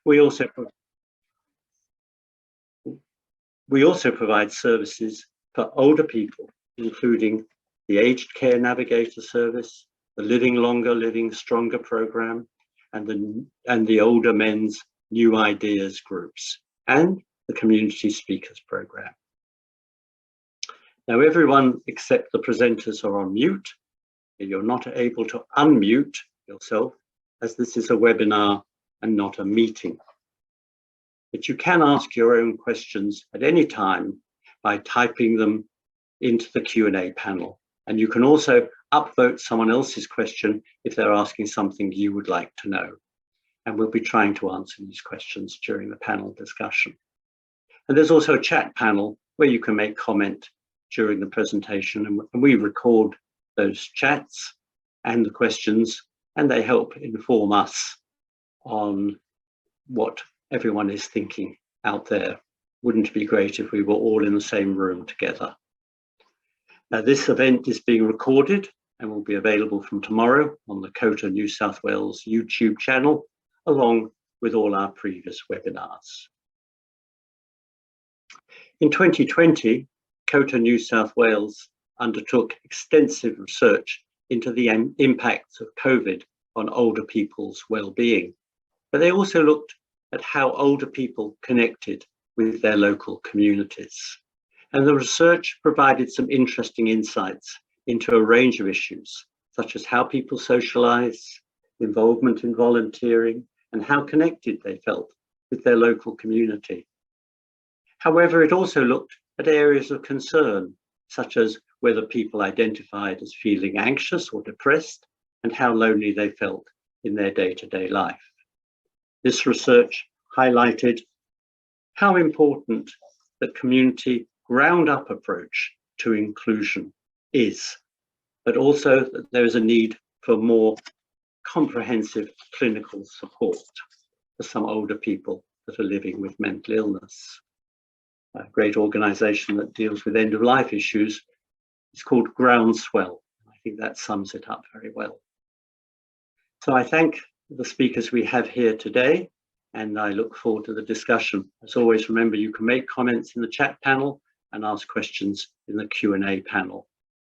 We also provide services for older people, including the Aged Care Navigator Service, the Living Longer, Living Stronger program, and the Older Men's New Ideas groups, and the Community Speakers program. Now, everyone except the presenters are on mute. You're not able to unmute yourself, as this is a webinar and not a meeting. But you can ask your own questions at any time by typing them into the Q&A panel. And you can also upvote someone else's question if they're asking something you would like to know. And we'll be trying to answer these questions during the panel discussion. And there's also a chat panel where you can make comment during the presentation, and we record those chats and the questions, and they help inform us on what everyone is thinking out there. Wouldn't it be great if we were all in the same room together? Now, this event is being recorded and will be available from tomorrow on the COTA New South Wales YouTube channel, along with all our previous webinars. In 2020, COTA New South Wales undertook extensive research into the impacts of COVID on older people's well-being, but they also looked at how older people connected with their local communities. And the research provided some interesting insights into a range of issues, such as how people socialize, involvement in volunteering, and how connected they felt with their local community. However, it also looked at areas of concern, such as whether people identified as feeling anxious or depressed, and how lonely they felt in their day-to-day life. This research highlighted how important the community ground-up approach to inclusion is, but also that there is a need for more comprehensive clinical support for some older people that are living with mental illness. A great organisation that deals with end-of-life issues is called Groundswell. I think that sums it up very well. So I thank the speakers we have here today, and I look forward to the discussion. As always, remember you can make comments in the chat panel and ask questions in the Q&A panel,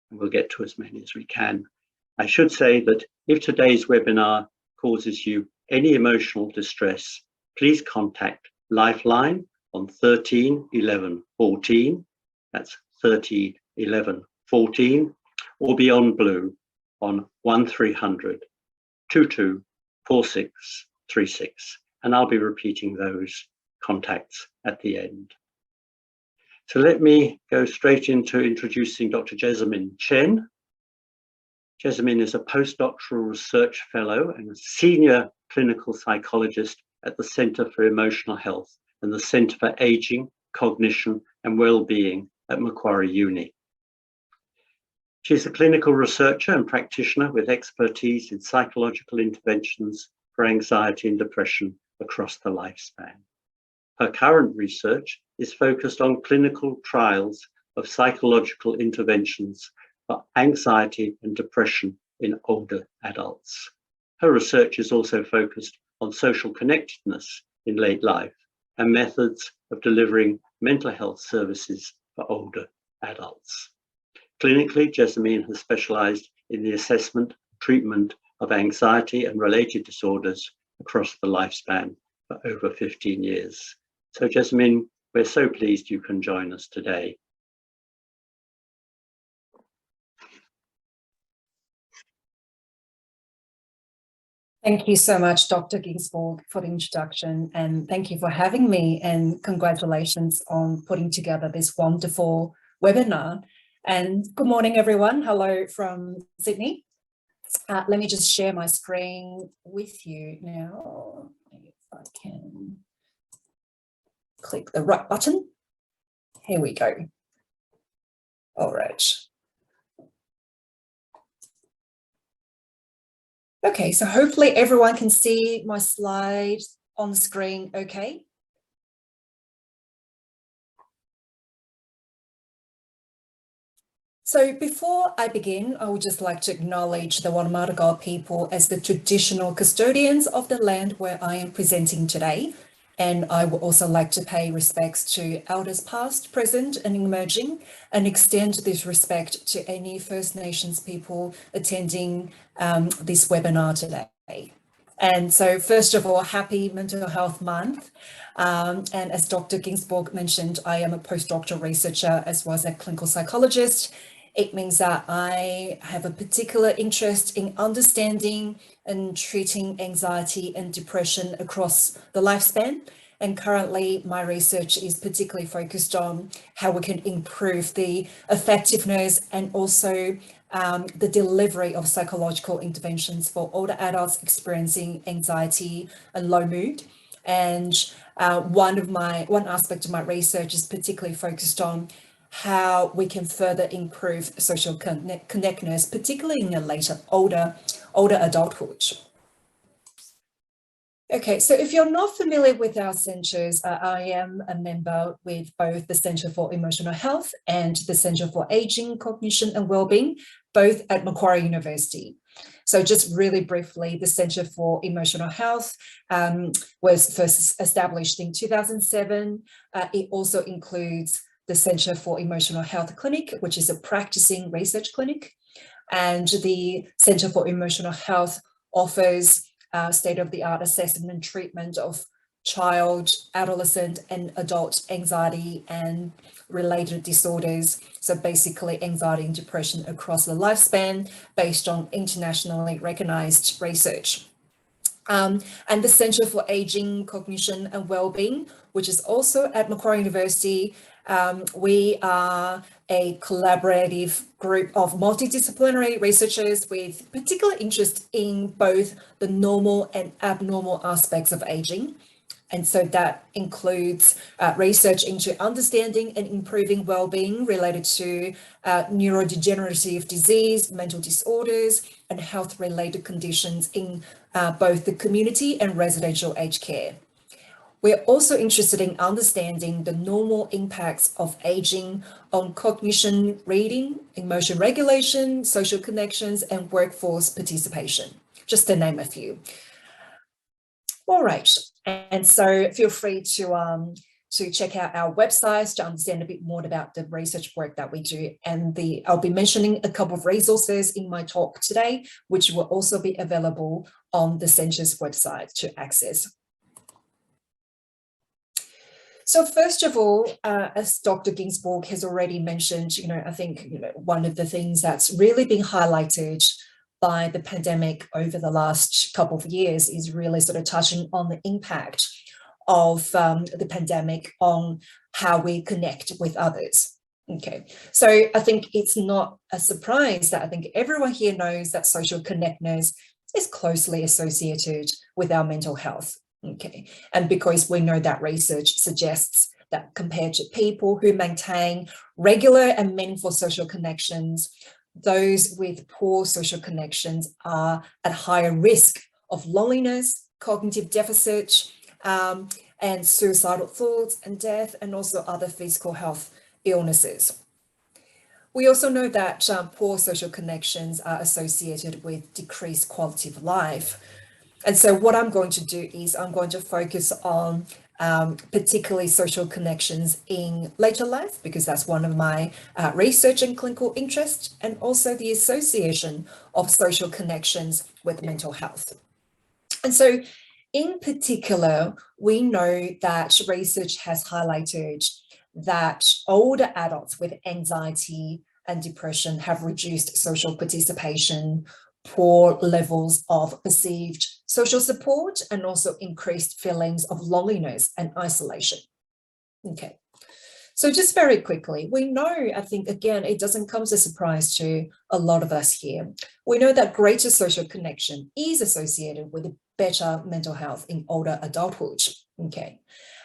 and we'll get to as many as we can. I should say that if today's webinar causes you any emotional distress, please contact Lifeline on 13 11 14, that's 13 11 14, or Beyond Blue on 1300 22 46 36, and I'll be repeating those contacts at the end. So let me go straight into introducing Dr. Jessamine Chen. Jessamine is a postdoctoral research fellow and a senior clinical psychologist at the Centre for Emotional Health and the Centre for Aging, Cognition and Wellbeing at Macquarie Uni. She's a clinical researcher and practitioner with expertise in psychological interventions for anxiety and depression across the lifespan. Her current research is focused on clinical trials of psychological interventions for anxiety and depression in older adults. Her research is also focused on social connectedness in late life and methods of delivering mental health services for older adults. Clinically, Jessamine has specialized in the assessment, treatment of anxiety and related disorders across the lifespan for over 15 years. So Jessamine, we're so pleased you can join us today. Thank you so much, Dr. Ginsburg, for the introduction, and thank you for having me, and congratulations on putting together this wonderful webinar. And good morning, everyone. Hello from Sydney. Let me just share my screen with you now. If I can click the right button. Here we go. All right. Okay, so hopefully everyone can see my slides on the screen okay. So before I begin, I would just like to acknowledge the Wurundjeri people as the traditional custodians of the land where I am presenting today. And I would also like to pay respects to elders past, present and emerging, and extend this respect to any First Nations people attending this webinar today. And so first of all, happy Mental Health Month. And as Dr. Ginsburg mentioned, I am a postdoctoral researcher as well as a clinical psychologist. It means that I have a particular interest in understanding and treating anxiety and depression across the lifespan. And currently my research is particularly focused on how we can improve the effectiveness and also the delivery of psychological interventions for older adults experiencing anxiety and low mood. And one aspect of my research is particularly focused on how we can further improve social connectedness, particularly in the older adulthood. Okay, so if you're not familiar with our centres, I am a member with both the Centre for Emotional Health and the Centre for Ageing, Cognition and Wellbeing, both at Macquarie University. So just really briefly, the Centre for Emotional Health was first established in 2007. It also includes the Centre for Emotional Health Clinic, which is a practicing research clinic. And the Centre for Emotional Health offers state-of-the-art assessment and treatment of child, adolescent and adult anxiety and related disorders. So basically anxiety and depression across the lifespan based on internationally recognized research. And the Centre for Ageing, Cognition and Wellbeing, which is also at Macquarie University. We are a collaborative group of multidisciplinary researchers with particular interest in both the normal and abnormal aspects of aging. And so that includes research into understanding and improving well-being related to neurodegenerative disease, mental disorders, and health-related conditions in both the community and residential aged care. We're also interested in understanding the normal impacts of aging on cognition, reading, emotion regulation, social connections, and workforce participation, just to name a few. All right, and so feel free to check out our websites to understand a bit more about the research work that we do. And I'll be mentioning a couple of resources in my talk today, which will also be available on the Centre's website to access. So first of all, as Dr. Ginsburg has already mentioned, I think one of the things that's really been highlighted by the pandemic over the last couple of years is really sort of touching on the impact of the pandemic on how we connect with others. Okay, so I think it's not a surprise that I think everyone here knows that social connectedness is closely associated with our mental health. Okay, and because we know that research suggests that compared to people who maintain regular and meaningful social connections, those with poor social connections are at higher risk of loneliness, cognitive deficit, and suicidal thoughts and death, and also other physical health illnesses. We also know that poor social connections are associated with decreased quality of life. And so what I'm going to do is I'm going to focus on particularly social connections in later life, because that's one of my research and clinical interests, and also the association of social connections with mental health. And so in particular, we know that research has highlighted that older adults with anxiety and depression have reduced social participation, poor levels of perceived social support, and also increased feelings of loneliness and isolation. Okay, so just very quickly, we know, I think, again, it doesn't come as a surprise to a lot of us here. We know that greater social connection is associated with better mental health in older adulthood. Okay,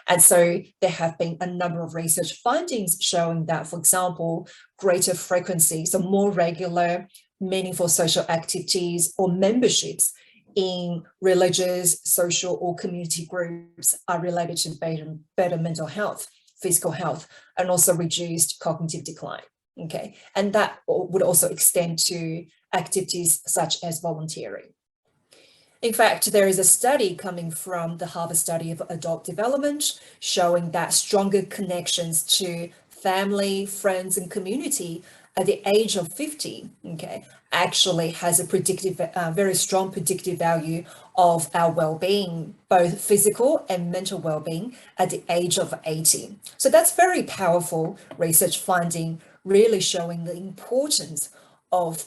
and so there have been a number of research findings showing that, for example, greater frequency, so more regular, meaningful social activities or memberships in religious, social or community groups are related to better mental health, physical health, and also reduced cognitive decline. Okay, and that would also extend to activities such as volunteering. In fact, there is a study coming from the Harvard Study of Adult Development showing that stronger connections to family, friends, and community at the age of 50, okay, actually has a predictive, very strong predictive value of our well-being, both physical and mental well-being at the age of 80. So that's very powerful research finding, really showing the importance of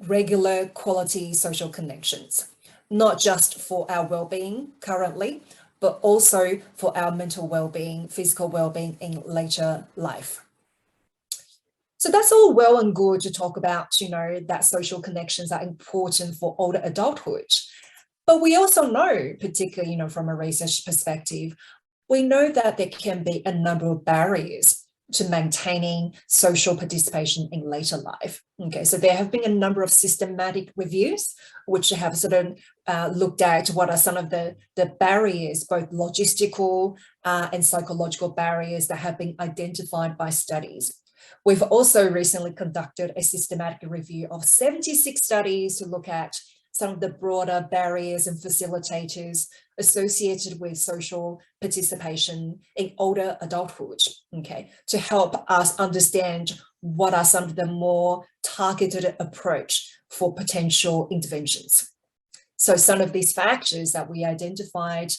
regular quality social connections, not just for our well-being currently, but also for our mental well-being, physical well-being in later life. So that's all well and good to talk about, you know, that social connections are important for older adulthood. But we also know, particularly, you know, from a research perspective, we know that there can be a number of barriers to maintaining social participation in later life. Okay, so there have been a number of systematic reviews which have sort of looked at what are some of the barriers, both logistical and psychological barriers that have been identified by studies. We've also recently conducted a systematic review of 76 studies to look at some of the broader barriers and facilitators associated with social participation in older adulthood, okay, to help us understand what are some of the more targeted approach for potential interventions. So some of these factors that we identified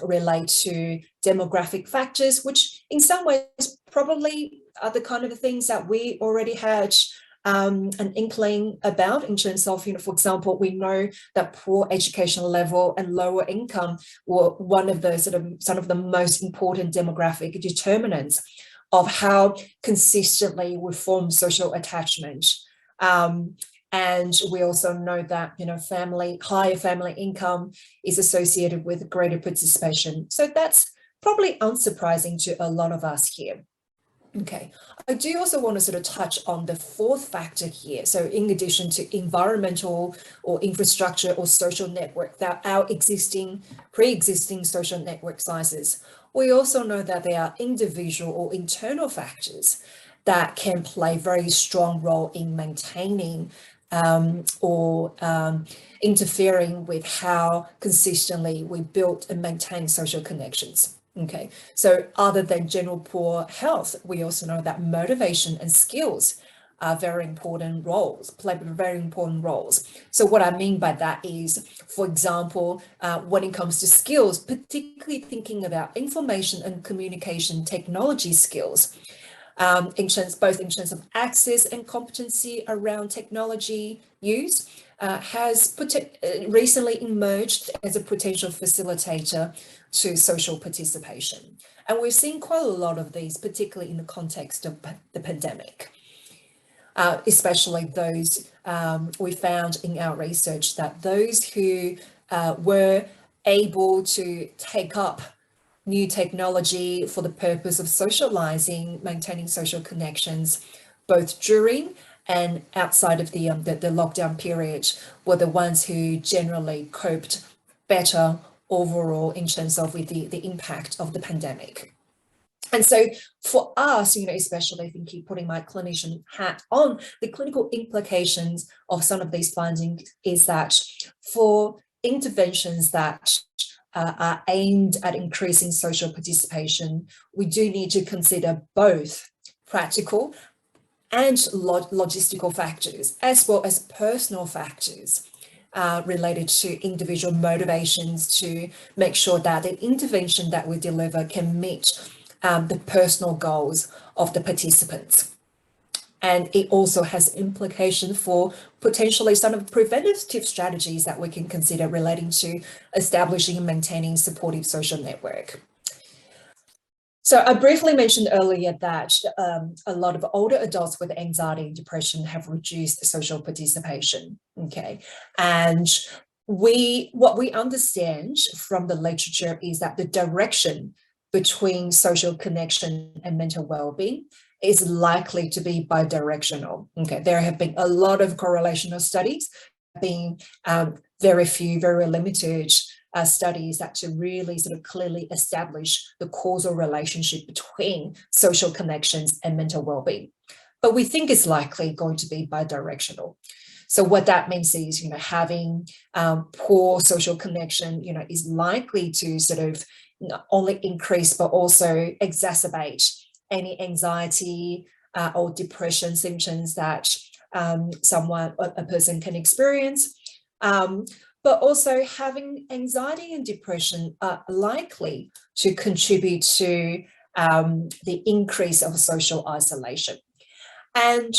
relate to demographic factors, which in some ways probably are the kind of things that we already had an inkling about in terms of, you know, for example, we know that poor educational level and lower income were one of the some of the most important demographic determinants of how consistently we form social attachment. And we also know that, you know, higher family income is associated with greater participation. So that's probably unsurprising to a lot of us here. Okay, I do also want to sort of touch on the fourth factor here. So in addition to environmental or infrastructure or social network, that our pre-existing social network sizes, we also know that there are individual or internal factors that can play a very strong role in maintaining or interfering with how consistently we build and maintain social connections. Okay, so other than general poor health, we also know that motivation and skills are play very important roles. So what I mean by that is, for example, when it comes to skills, particularly thinking about information and communication technology skills, both in terms of access and competency around technology use, has recently emerged as a potential facilitator to social participation. And we've seen quite a lot of these, particularly in the context of the pandemic, especially those we found in our research that those who were able to take up new technology for the purpose of socializing, maintaining social connections, both during and outside of the lockdown period, were the ones who generally coped better overall in terms of with the impact of the pandemic. And so for us, you know, especially thinking, putting my clinician hat on, the clinical implications of some of these findings is that for interventions that are aimed at increasing social participation, we do need to consider both practical and logistical factors, as well as personal factors related to individual motivations to make sure that the intervention that we deliver can meet the personal goals of the participants. And it also has implications for potentially some of the preventative strategies that we can consider relating to establishing and maintaining supportive social network. So I briefly mentioned earlier that a lot of older adults with anxiety and depression have reduced social participation, okay? And what we understand from the literature is that the direction between social connection and mental well-being is likely to be bidirectional. Okay, there have been a lot of correlational studies, being very few, very limited studies that to really sort of clearly establish the causal relationship between social connections and mental well-being. but we think it's likely going to be bidirectional. So what that means is, having poor social connection, is likely to sort of not only increase, but also exacerbate any anxiety or depression symptoms that a person can experience. But also having anxiety and depression are likely to contribute to the increase of social isolation. And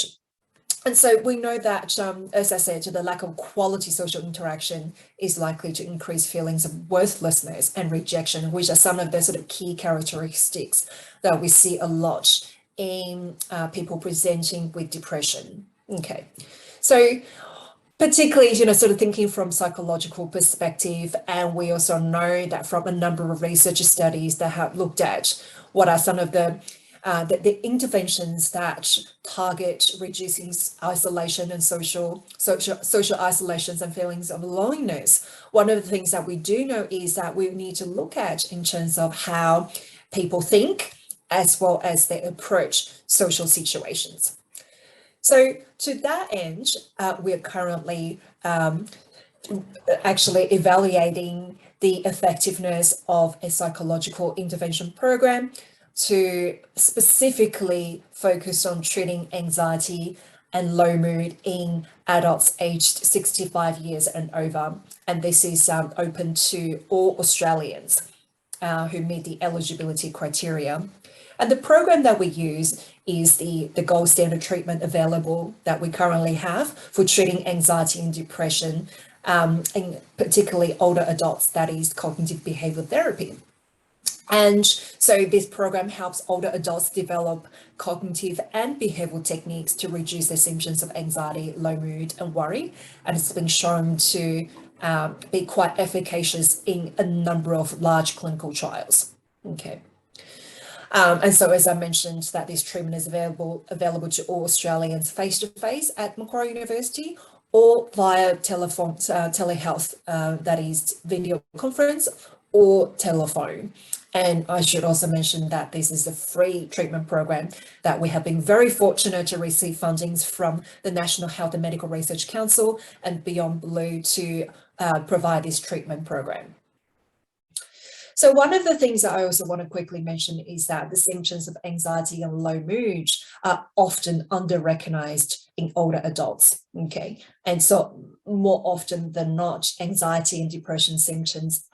so we know that, as I said, the lack of quality social interaction is likely to increase feelings of worthlessness and rejection, which are some of the sort of key characteristics that we see a lot in people presenting with depression. Okay, so particularly, sort of thinking from psychological perspective, and we also know that from a number of research studies that have looked at what are some of the interventions that target reducing isolation and social isolations and feelings of loneliness. One of the things that we do know is that we need to look at in terms of how people think as well as they approach social situations. So to that end, we're currently actually evaluating the effectiveness of a psychological intervention program to specifically focus on treating anxiety and low mood in adults aged 65 years and over. And this is open to all Australians who meet the eligibility criteria. And the program that we use is the gold standard treatment available that we currently have for treating anxiety and depression, in particularly older adults, that is cognitive behavioral therapy. And so this program helps older adults develop cognitive and behavioral techniques to reduce their symptoms of anxiety, low mood, and worry. And it's been shown to be quite efficacious in a number of large clinical trials. Okay. And so, as I mentioned, that this treatment is available to all Australians face-to-face at Macquarie University or via telehealth, that is video conference or telephone. And I should also mention that this is a free treatment program that we have been very fortunate to receive fundings from the National Health and Medical Research Council and Beyond Blue to provide this treatment program. So one of the things that I also want to quickly mention is that the symptoms of anxiety and low mood are often under-recognized in older adults, okay? And so more often than not, anxiety and depression symptoms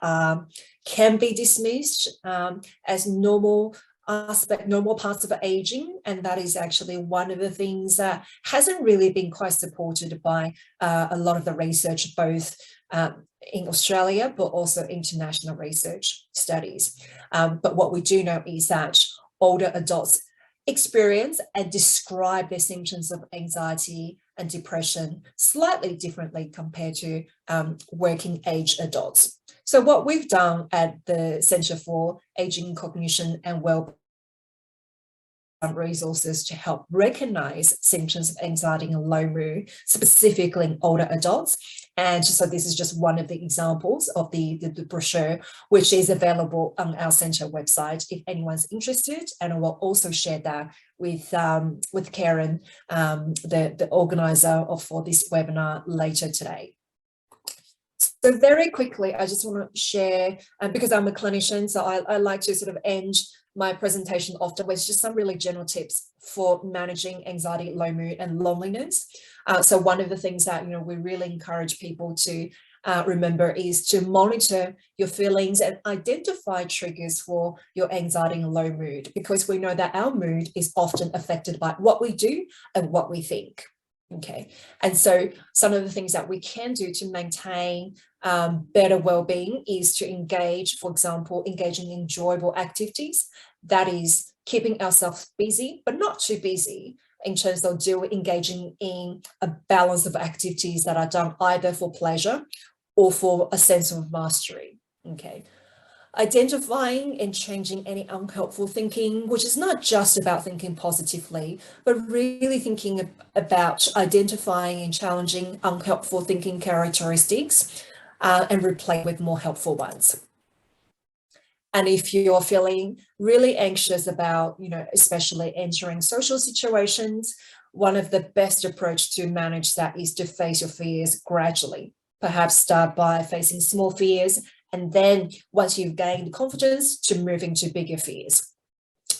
can be dismissed as normal parts of aging, and that is actually one of the things that hasn't really been quite supported by a lot of the research, both in Australia, but also international research studies. But what we do know is that older adults experience and describe their symptoms of anxiety and depression slightly differently compared to working age adults. So what we've done at the Centre for Aging, Cognition and Wellbeing resources to help recognize symptoms of anxiety and low mood, specifically in older adults. And so this is just one of the examples of the brochure, which is available on our centre website if anyone's interested. And I will also share that with Karen, the organizer for this webinar later today. So very quickly, I just want to share, because I'm a clinician, so I like to sort of end my presentation often with just some really general tips for managing anxiety, low mood, and loneliness. So one of the things that we really encourage people to remember is to monitor your feelings and identify triggers for your anxiety and low mood, because we know that our mood is often affected by what we do and what we think. Okay, and so some of the things that we can do to maintain better well-being is to engage, for example, engaging in enjoyable activities. That is keeping ourselves busy, but not too busy, in terms of engaging in a balance of activities that are done either for pleasure or for a sense of mastery. Okay. Identifying and changing any unhelpful thinking, which is not just about thinking positively, but really thinking about identifying and challenging unhelpful thinking characteristics and replace with more helpful ones. And if you're feeling really anxious about, especially entering social situations, one of the best approach to manage that is to face your fears gradually. Perhaps start by facing small fears, and then once you've gained confidence, to move into bigger fears.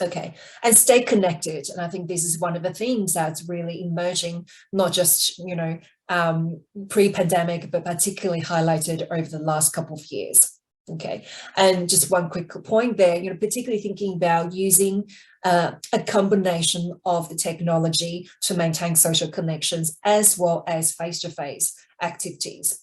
Okay, and stay connected. And I think this is one of the themes that's really emerging, not just, pre-pandemic, but particularly highlighted over the last couple of years. Okay, and just one quick point there, particularly thinking about using a combination of the technology to maintain social connections as well as face-to-face activities.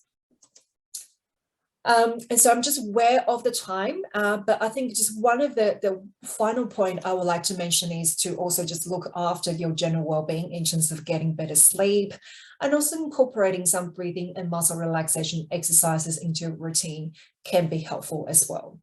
And so I'm just aware of the time, but I think just one of the final point I would like to mention is to also just look after your general well-being in terms of getting better sleep, and also incorporating some breathing and muscle relaxation exercises into your routine can be helpful as well.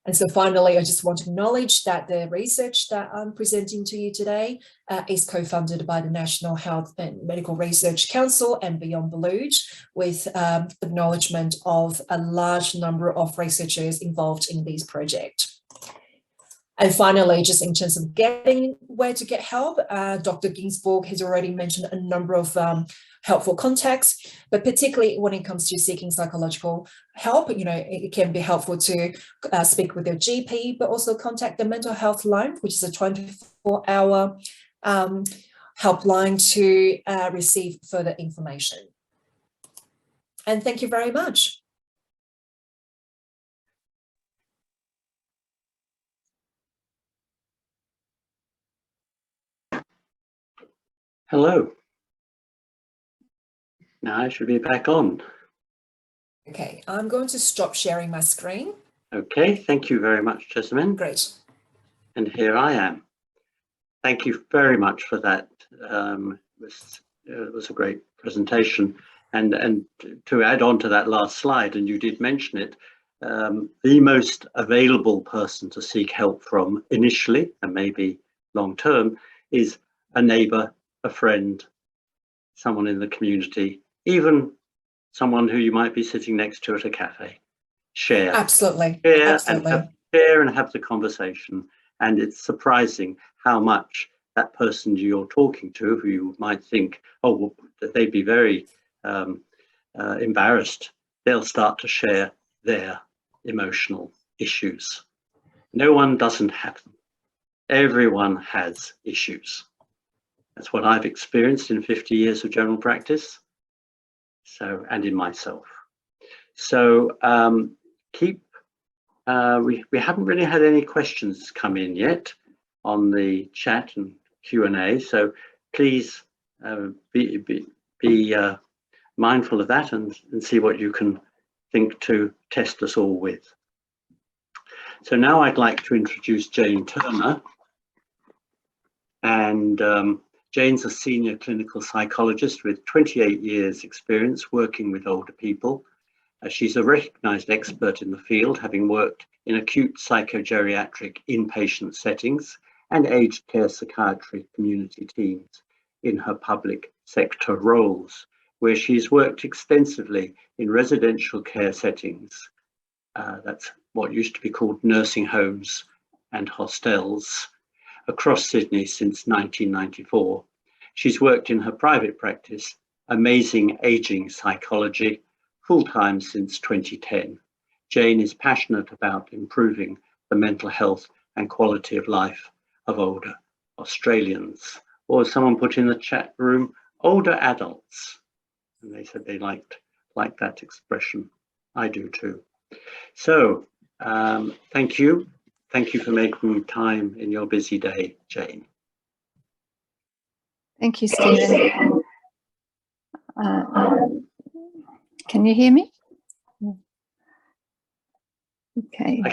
And so finally, I just want to acknowledge that the research that I'm presenting to you today is co-funded by the National Health and Medical Research Council and Beyond Blue, with acknowledgement of a large number of researchers involved in this project. And finally, just in terms of getting where to get help, Dr. Ginsburg has already mentioned a number of helpful contacts, but particularly when it comes to seeking psychological help, it can be helpful to speak with your GP, but also contact the mental health line, which is a 24-hour helpline to receive further information. And thank you very much. Hello. Now I should be back on. Okay, I'm going to stop sharing my screen. Okay, thank you very much, Jessamine. Great. And here I am. Thank you very much for that. It was a great presentation. And to add on to that last slide, and you did mention it, the most available person to seek help from initially, and maybe long term, is a neighbour, a friend, someone in the community, even someone who you might be sitting next to at a cafe. Share. Absolutely. Share, absolutely. Share and have the conversation. And it's surprising how much that person you're talking to, who you might think, oh, well, they'd be very embarrassed, they'll start to share their emotional issues. No one doesn't have them. Everyone has issues. That's what I've experienced in 50 years of general practice. So, and in myself. So we haven't really had any questions come in yet on the chat and Q&A. So please be mindful of that and see what you can think to test us all with. So now I'd like to introduce Jane Turner. And Jane's a senior clinical psychologist with 28 years experience working with older people. She's a recognized expert in the field, having worked in acute psychogeriatric inpatient settings and aged care psychiatry community teams in her public sector roles, where she's worked extensively in residential care settings. That's what used to be called nursing homes and hostels across Sydney since 1994. She's worked in her private practice, Amazing Aging Psychology, full-time since 2010. Jane is passionate about improving the mental health and quality of life of older Australians, or as someone put in the chat room, older adults. And they said they liked that expression. I do too. So thank you. Thank you for making time in your busy day, Jane. Thank you, Stephen. Can you hear me? Okay.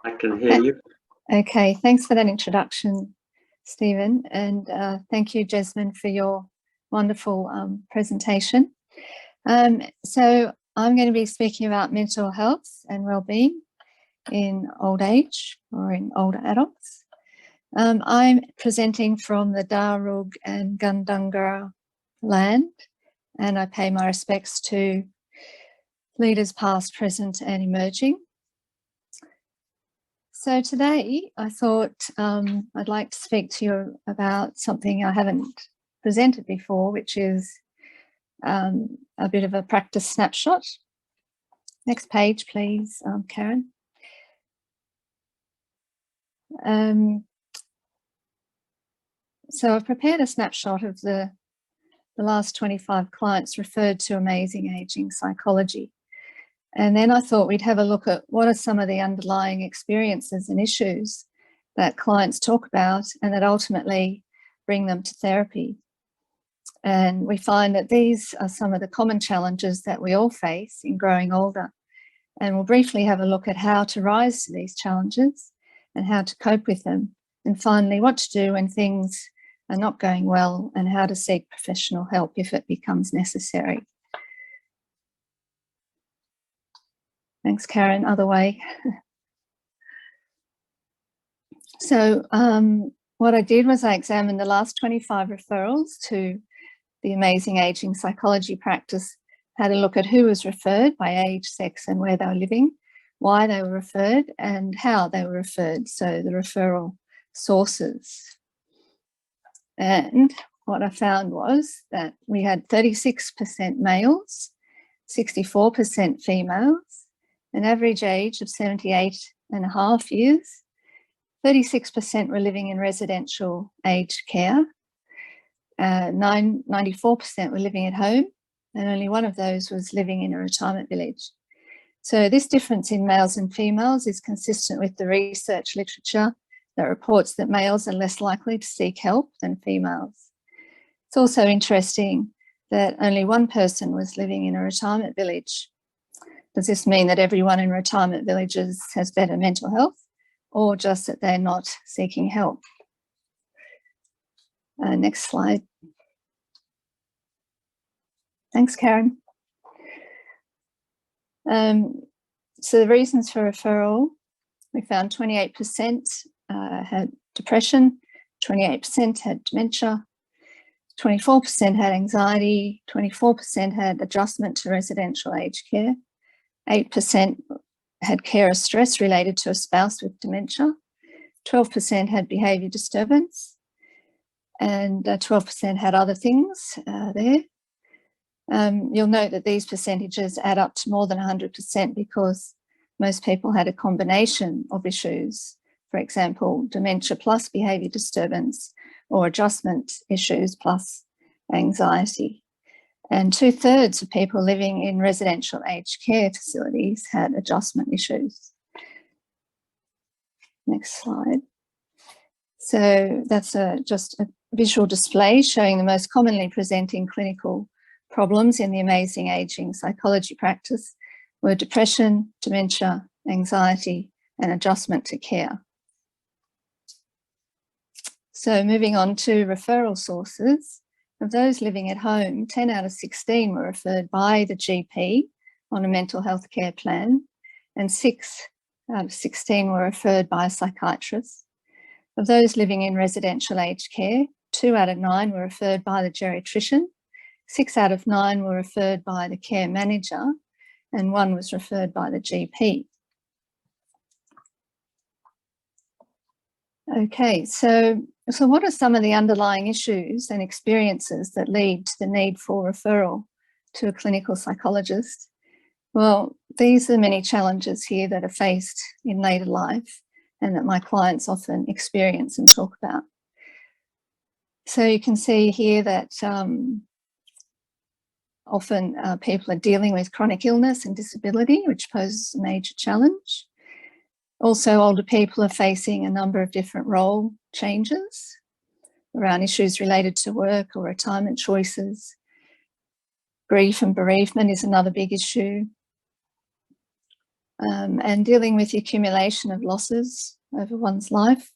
I can hear you. Okay, thanks for that introduction, Stephen, and thank you, Jasmine, for your wonderful presentation. So I'm going to be speaking about mental health and well-being in old age or in older adults. I'm presenting from the Darug and Gundungurra land, and I pay my respects to leaders past, present and emerging. So today I thought I'd like to speak to you about something I haven't presented before, which is a bit of a practice snapshot. Next page, please, Karen. So I've prepared a snapshot of the last 25 clients referred to Amazing Aging Psychology. And then I thought we'd have a look at what are some of the underlying experiences and issues that clients talk about and that ultimately bring them to therapy. And we find that these are some of the common challenges that we all face in growing older. And we'll briefly have a look at how to rise to these challenges and how to cope with them. And finally, what to do when things are not going well and how to seek professional help if it becomes necessary. Thanks, Karen. Other way. So what I did was I examined the last 25 referrals to the Amazing Aging Psychology practice, had a look at who was referred by age, sex and where they were living, why they were referred and how they were referred, so the referral sources. And what I found was that we had 36% males, 64% females, an average age of 78.5 years, 36% were living in residential aged care, 94% were living at home, and only one of those was living in a retirement village. So this difference in males and females is consistent with the research literature that reports that males are less likely to seek help than females. It's also interesting that only one person was living in a retirement village. Does this mean that everyone in retirement villages has better mental health, or just that they're not seeking help? Next slide. Thanks, Karen. So the reasons for referral, we found 28% had depression, 28% had dementia, 24% had anxiety, 24% had adjustment to residential aged care, 8% had carer stress related to a spouse with dementia, 12% had behaviour disturbance, and 12% had other things there. You'll note that these percentages add up to more than 100% because most people had a combination of issues. For example, dementia plus behaviour disturbance or adjustment issues plus anxiety. And 2/3 of people living in residential aged care facilities had adjustment issues. Next slide. So that's just a visual display showing the most commonly presenting clinical problems in the Amazing Aging Psychology practice were depression, dementia, anxiety, and adjustment to care. So moving on to referral sources, of those living at home, 10 out of 16 were referred by the GP on a mental health care plan, and 6 out of 16 were referred by a psychiatrist. Of those living in residential aged care, 2 out of 9 were referred by the geriatrician, 6 out of 9 were referred by the care manager, and 1 was referred by the GP. Okay, so what are some of the underlying issues and experiences that lead to the need for referral to a clinical psychologist? Well, these are many challenges here that are faced in later life and that my clients often experience and talk about. So you can see here that often people are dealing with chronic illness and disability, which poses a major challenge. Also, older people are facing a number of different role changes around issues related to work or retirement choices. Grief and bereavement is another big issue. And dealing with the accumulation of losses over one's life.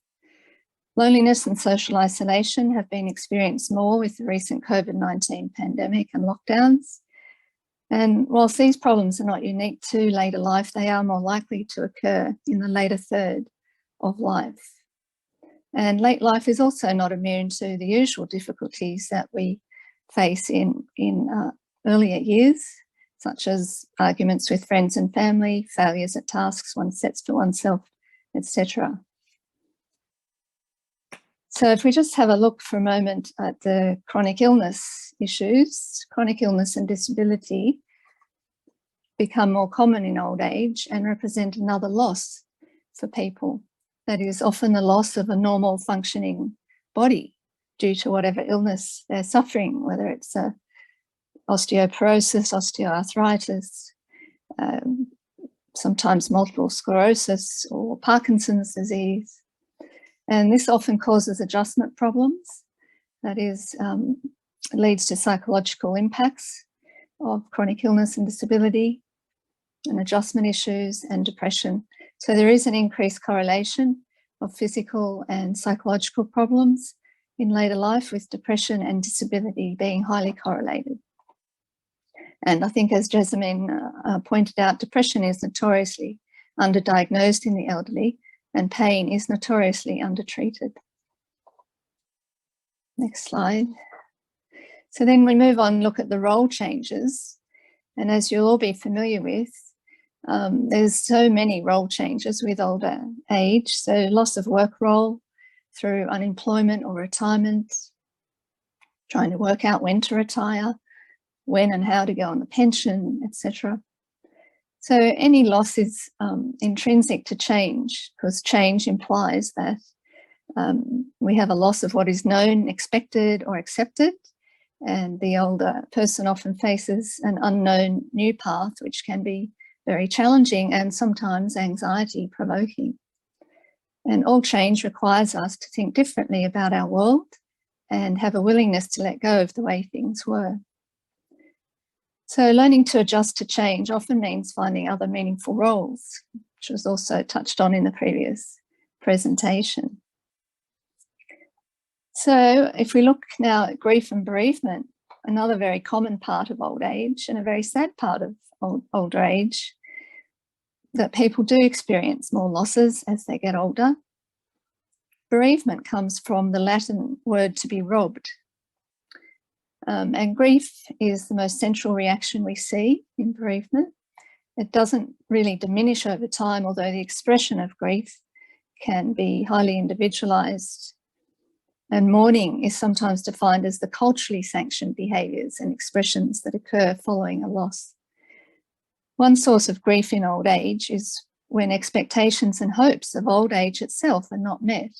Loneliness and social isolation have been experienced more with the recent COVID-19 pandemic and lockdowns. And whilst these problems are not unique to later life, they are more likely to occur in the later third of life. And late life is also not immune to the usual difficulties that we face in earlier years, such as arguments with friends and family, failures at tasks one sets for oneself, etc. So if we just have a look for a moment at the chronic illness issues, chronic illness and disability become more common in old age and represent another loss for people. That is often the loss of a normal functioning body due to whatever illness they're suffering, whether it's osteoporosis, osteoarthritis, sometimes multiple sclerosis or Parkinson's disease. And this often causes adjustment problems. That is, leads to psychological impacts of chronic illness and disability, and adjustment issues and depression. So there is an increased correlation of physical and psychological problems in later life, with depression and disability being highly correlated. And I think, as Jasmine pointed out, depression is notoriously underdiagnosed in the elderly, and pain is notoriously undertreated. Next slide. So then we move on and look at the role changes. And as you'll all be familiar with, there's so many role changes with older age. So loss of work role through unemployment or retirement, trying to work out when to retire, when and how to go on the pension, etc. So any loss is intrinsic to change, because change implies that we have a loss of what is known, expected or accepted, and the older person often faces an unknown new path, which can be very challenging and sometimes anxiety provoking. And all change requires us to think differently about our world and have a willingness to let go of the way things were. So learning to adjust to change often means finding other meaningful roles, which was also touched on in the previous presentation. So if we look now at grief and bereavement, another very common part of old age and a very sad part of older age, that people do experience more losses as they get older. Bereavement comes from the Latin word to be robbed. And grief is the most central reaction we see in bereavement. It doesn't really diminish over time, although the expression of grief can be highly individualized. And mourning is sometimes defined as the culturally sanctioned behaviours and expressions that occur following a loss. One source of grief in old age is when expectations and hopes of old age itself are not met,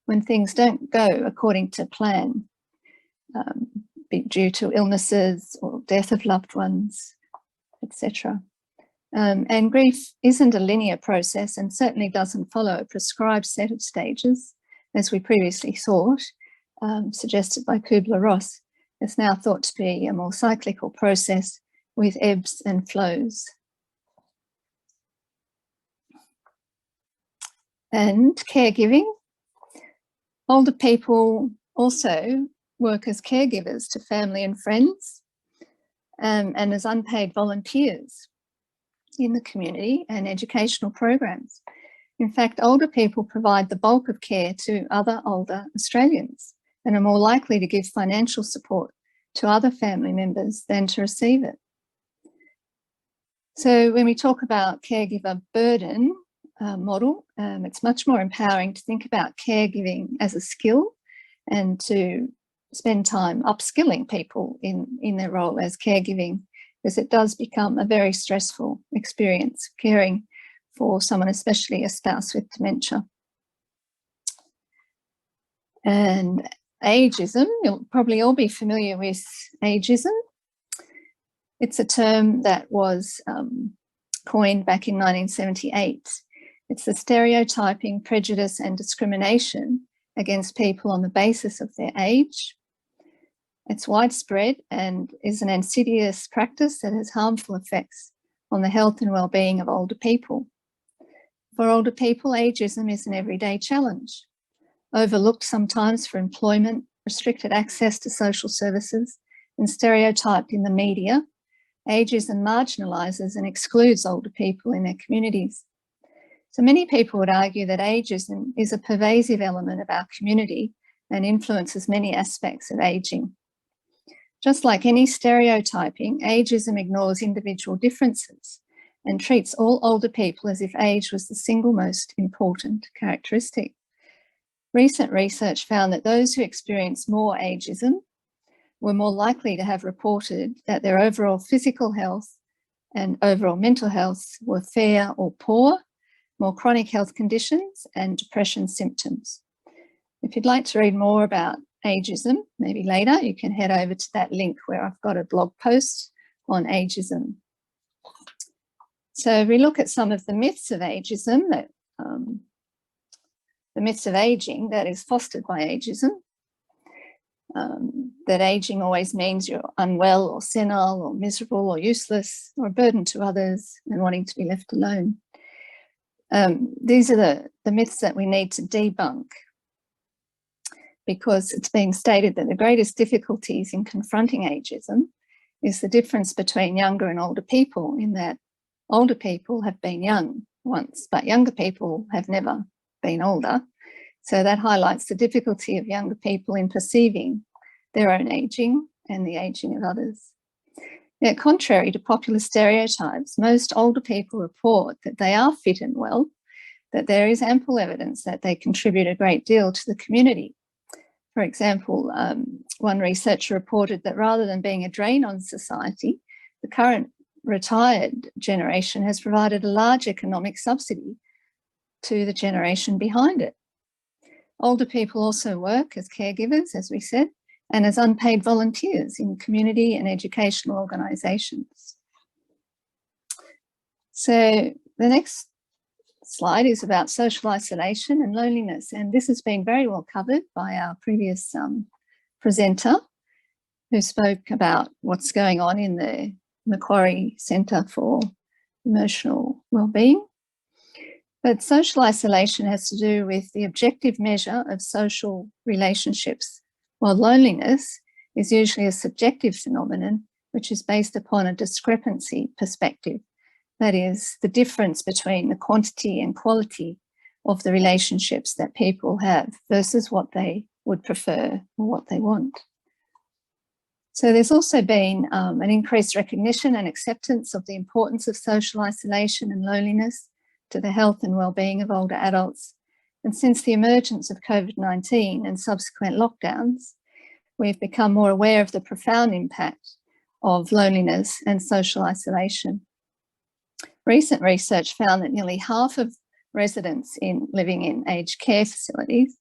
when things don't go according to plan, due to illnesses or death of loved ones, etc. And grief isn't a linear process and certainly doesn't follow a prescribed set of stages, as we previously thought, suggested by Kubler-Ross. It's now thought to be a more cyclical process with ebbs and flows. And caregiving. Older people also work as caregivers to family and friends, and as unpaid volunteers in the community and educational programs. In fact, older people provide the bulk of care to other older Australians and are more likely to give financial support to other family members than to receive it. So when we talk about caregiver burden model, it's much more empowering to think about caregiving as a skill and to spend time upskilling people in their role as caregiving, because it does become a very stressful experience caring for someone, especially a spouse with dementia. And ageism, you'll probably all be familiar with ageism. It's a term that was coined back in 1978. It's the stereotyping, prejudice and discrimination against people on the basis of their age. It's widespread and is an insidious practice that has harmful effects on the health and well-being of older people. For older people, ageism is an everyday challenge, overlooked sometimes for employment, restricted access to social services, and stereotyped in the media. Ageism marginalises and excludes older people in their communities. So many people would argue that ageism is a pervasive element of our community and influences many aspects of ageing. Just like any stereotyping, ageism ignores individual differences and treats all older people as if age was the single most important characteristic. Recent research found that those who experience more ageism were more likely to have reported that their overall physical health and overall mental health were fair or poor, more chronic health conditions and depression symptoms. If you'd like to read more about ageism, maybe later, you can head over to that link where I've got a blog post on ageism. So if we look at some of the myths of ageism, that the myths of aging that is fostered by ageism, that aging always means you're unwell or senile or miserable or useless or a burden to others and wanting to be left alone. These are the myths that we need to debunk, because it's been stated that the greatest difficulties in confronting ageism is the difference between younger and older people, in that older people have been young once, but younger people have never been older. So that highlights the difficulty of younger people in perceiving their own ageing and the ageing of others. Yet, contrary to popular stereotypes, most older people report that they are fit and well, that there is ample evidence that they contribute a great deal to the community. For example, one researcher reported that rather than being a drain on society, the current retired generation has provided a large economic subsidy to the generation behind it. Older people also work as caregivers, as we said, and as unpaid volunteers in community and educational organisations. So the next slide is about social isolation and loneliness, and this has been very well covered by our previous presenter, who spoke about what's going on in the Macquarie Centre for Emotional Wellbeing. But social isolation has to do with the objective measure of social relationships, while loneliness is usually a subjective phenomenon which is based upon a discrepancy perspective. That is, the difference between the quantity and quality of the relationships that people have versus what they would prefer or what they want. So there's also been an increased recognition and acceptance of the importance of social isolation and loneliness to the health and well-being of older adults. And since the emergence of COVID-19 and subsequent lockdowns, we've become more aware of the profound impact of loneliness and social isolation. Recent research found that nearly half of residents living in aged care facilities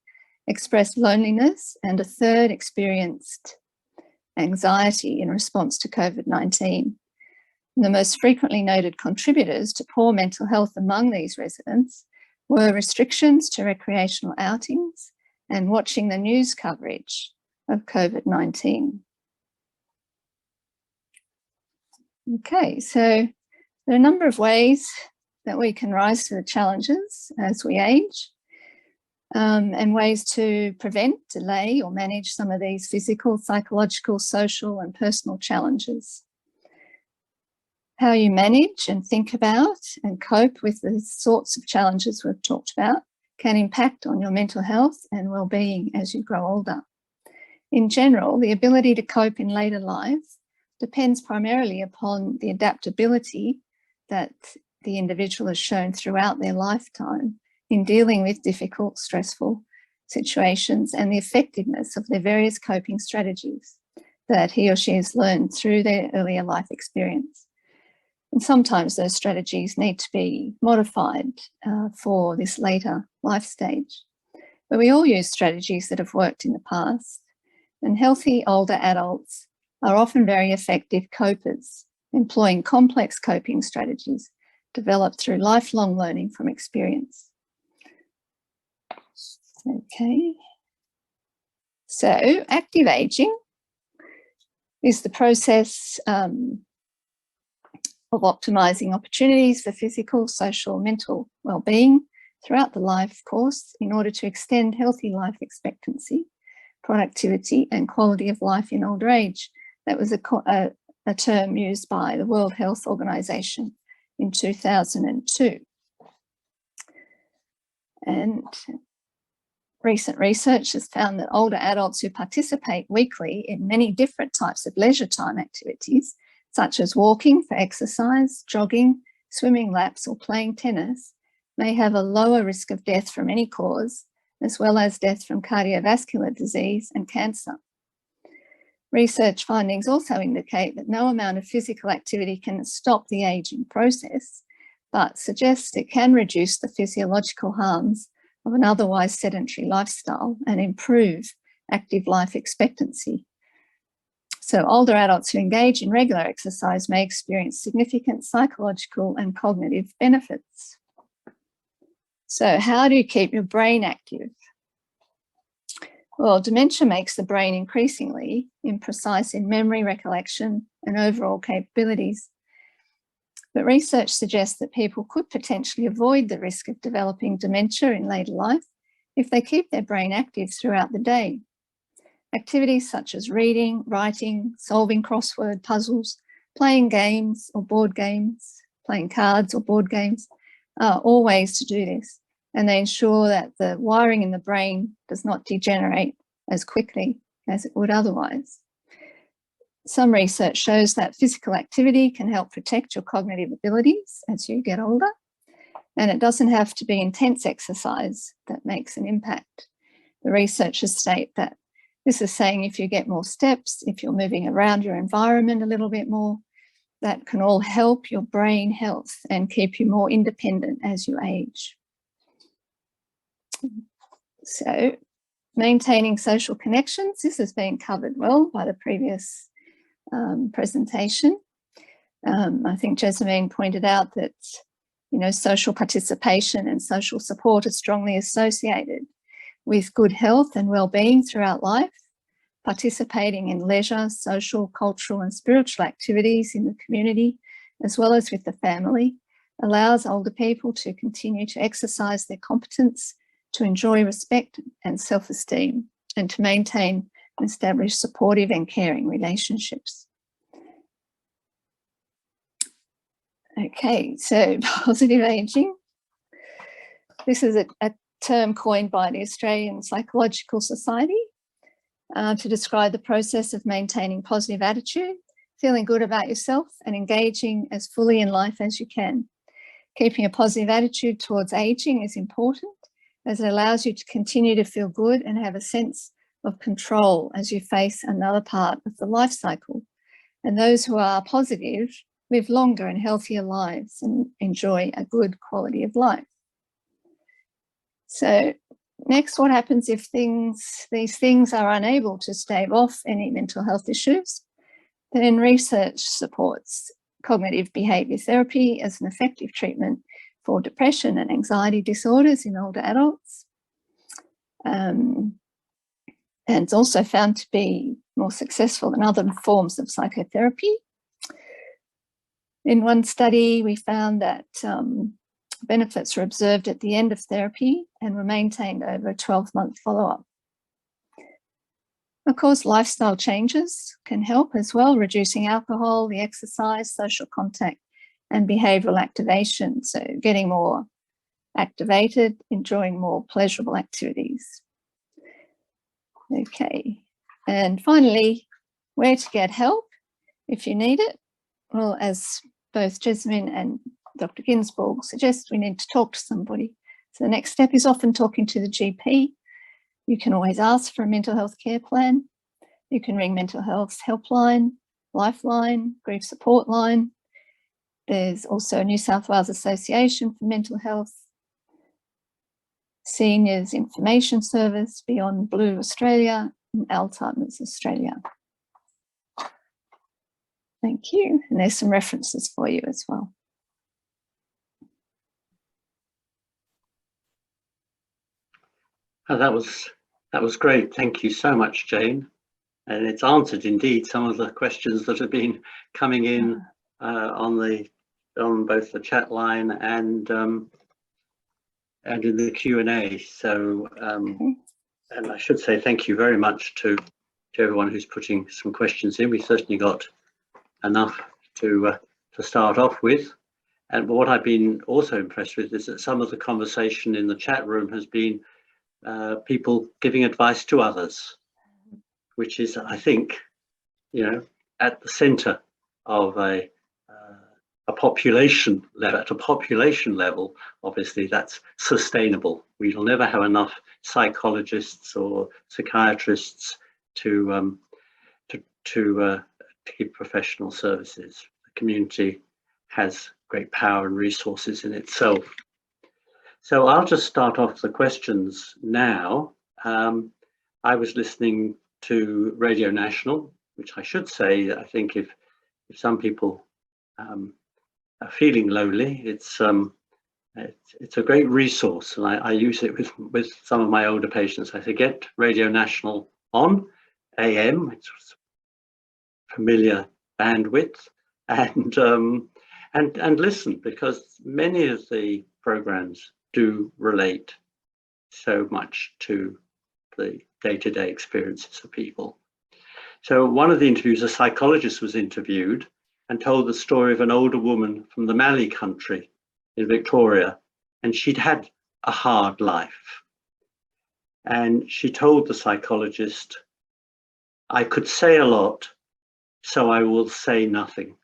expressed loneliness, and a third experienced anxiety in response to COVID-19. The most frequently noted contributors to poor mental health among these residents were restrictions to recreational outings and watching the news coverage of COVID-19. Okay, so there are a number of ways that we can rise to the challenges as we age, and ways to prevent, delay, or manage some of these physical, psychological, social, and personal challenges. How you manage and think about and cope with the sorts of challenges we've talked about can impact on your mental health and well-being as you grow older. In general, the ability to cope in later life depends primarily upon the adaptability that the individual has shown throughout their lifetime in dealing with difficult, stressful situations, and the effectiveness of their various coping strategies that he or she has learned through their earlier life experience. And sometimes those strategies need to be modified for this later life stage. But we all use strategies that have worked in the past, and healthy older adults are often very effective copers, employing complex coping strategies developed through lifelong learning from experience. Okay, so active aging is the process of optimising opportunities for physical, social, mental well-being throughout the life course in order to extend healthy life expectancy, productivity, and quality of life in older age. That was a term used by the World Health Organization in 2002. And recent research has found that older adults who participate weekly in many different types of leisure time activities, such as walking for exercise, jogging, swimming laps, or playing tennis may have a lower risk of death from any cause, as well as death from cardiovascular disease and cancer. Research findings also indicate that no amount of physical activity can stop the aging process, but suggests it can reduce the physiological harms of an otherwise sedentary lifestyle and improve active life expectancy. So older adults who engage in regular exercise may experience significant psychological and cognitive benefits. So how do you keep your brain active? Well, dementia makes the brain increasingly imprecise in memory, recollection, and overall capabilities. But research suggests that people could potentially avoid the risk of developing dementia in later life if they keep their brain active throughout the day. Activities such as reading, writing, solving crossword puzzles, playing games or board games, playing cards or board games are all ways to do this, and they ensure that the wiring in the brain does not degenerate as quickly as it would otherwise. Some research shows that physical activity can help protect your cognitive abilities as you get older, and it doesn't have to be intense exercise that makes an impact. The researchers state that this is saying if you get more steps, if you're moving around your environment a little bit more, that can all help your brain health and keep you more independent as you age. So, maintaining social connections, this has been covered well by the previous presentation. I think Jasmine pointed out that, you know, social participation and social support are strongly associated with good health and well-being throughout life. Participating in leisure, social, cultural and spiritual activities in the community, as well as with the family, allows older people to continue to exercise their competence, to enjoy respect and self-esteem, and to maintain and establish supportive and caring relationships. Okay, so positive aging. This is a term coined by the Australian Psychological Society to describe the process of maintaining positive attitude, feeling good about yourself and engaging as fully in life as you can. Keeping a positive attitude towards aging is important as it allows you to continue to feel good and have a sense of control as you face another part of the life cycle. And those who are positive live longer and healthier lives and enjoy a good quality of life. So next, what happens if these things are unable to stave off any mental health issues? Then research supports cognitive behaviour therapy as an effective treatment for depression and anxiety disorders in older adults. And it's also found to be more successful than other forms of psychotherapy. In one study, we found that benefits were observed at the end of therapy and were maintained over a 12-month follow-up. Of course, lifestyle changes can help as well, reducing alcohol, the exercise, social contact, and behavioural activation. So getting more activated, enjoying more pleasurable activities. Okay, and finally, where to get help if you need it? Well, as both Jasmine and Dr. Ginsburg suggest, we need to talk to somebody. So the next step is often talking to the GP. You can always ask for a mental health care plan. You can ring mental health helpline, lifeline, grief support line. There's also a New South Wales Association for Mental Health, Seniors Information Service, Beyond Blue Australia, and Alzheimer's Australia. Thank you. And there's some references for you as well. Oh, that was great. Thank you so much, Jane. And it's answered indeed some of the questions that have been coming in on both the chat line and in the Q&A. So and I should say thank you very much to everyone who's putting some questions in. We certainly got enough to start off with. And what I've been also impressed with is that some of the conversation in the chat room has been people giving advice to others, which is, I think, you know, at the centre of a a population level, at a population level, obviously that's sustainable. We'll never have enough psychologists or psychiatrists to give professional services. The community has great power and resources in itself. So I'll just start off the questions now. I was listening to Radio National, which I should say, I think if some people are feeling lonely, it's a great resource, and I use it with some of my older patients. I say, get Radio National on AM, it's familiar bandwidth, and listen, because many of the programs do relate so much to the day-to-day experiences of people. So one of the interviews, a psychologist was interviewed and told the story of an older woman from the Mallee country in Victoria, and she'd had a hard life. And she told the psychologist, I could say a lot, so I will say nothing.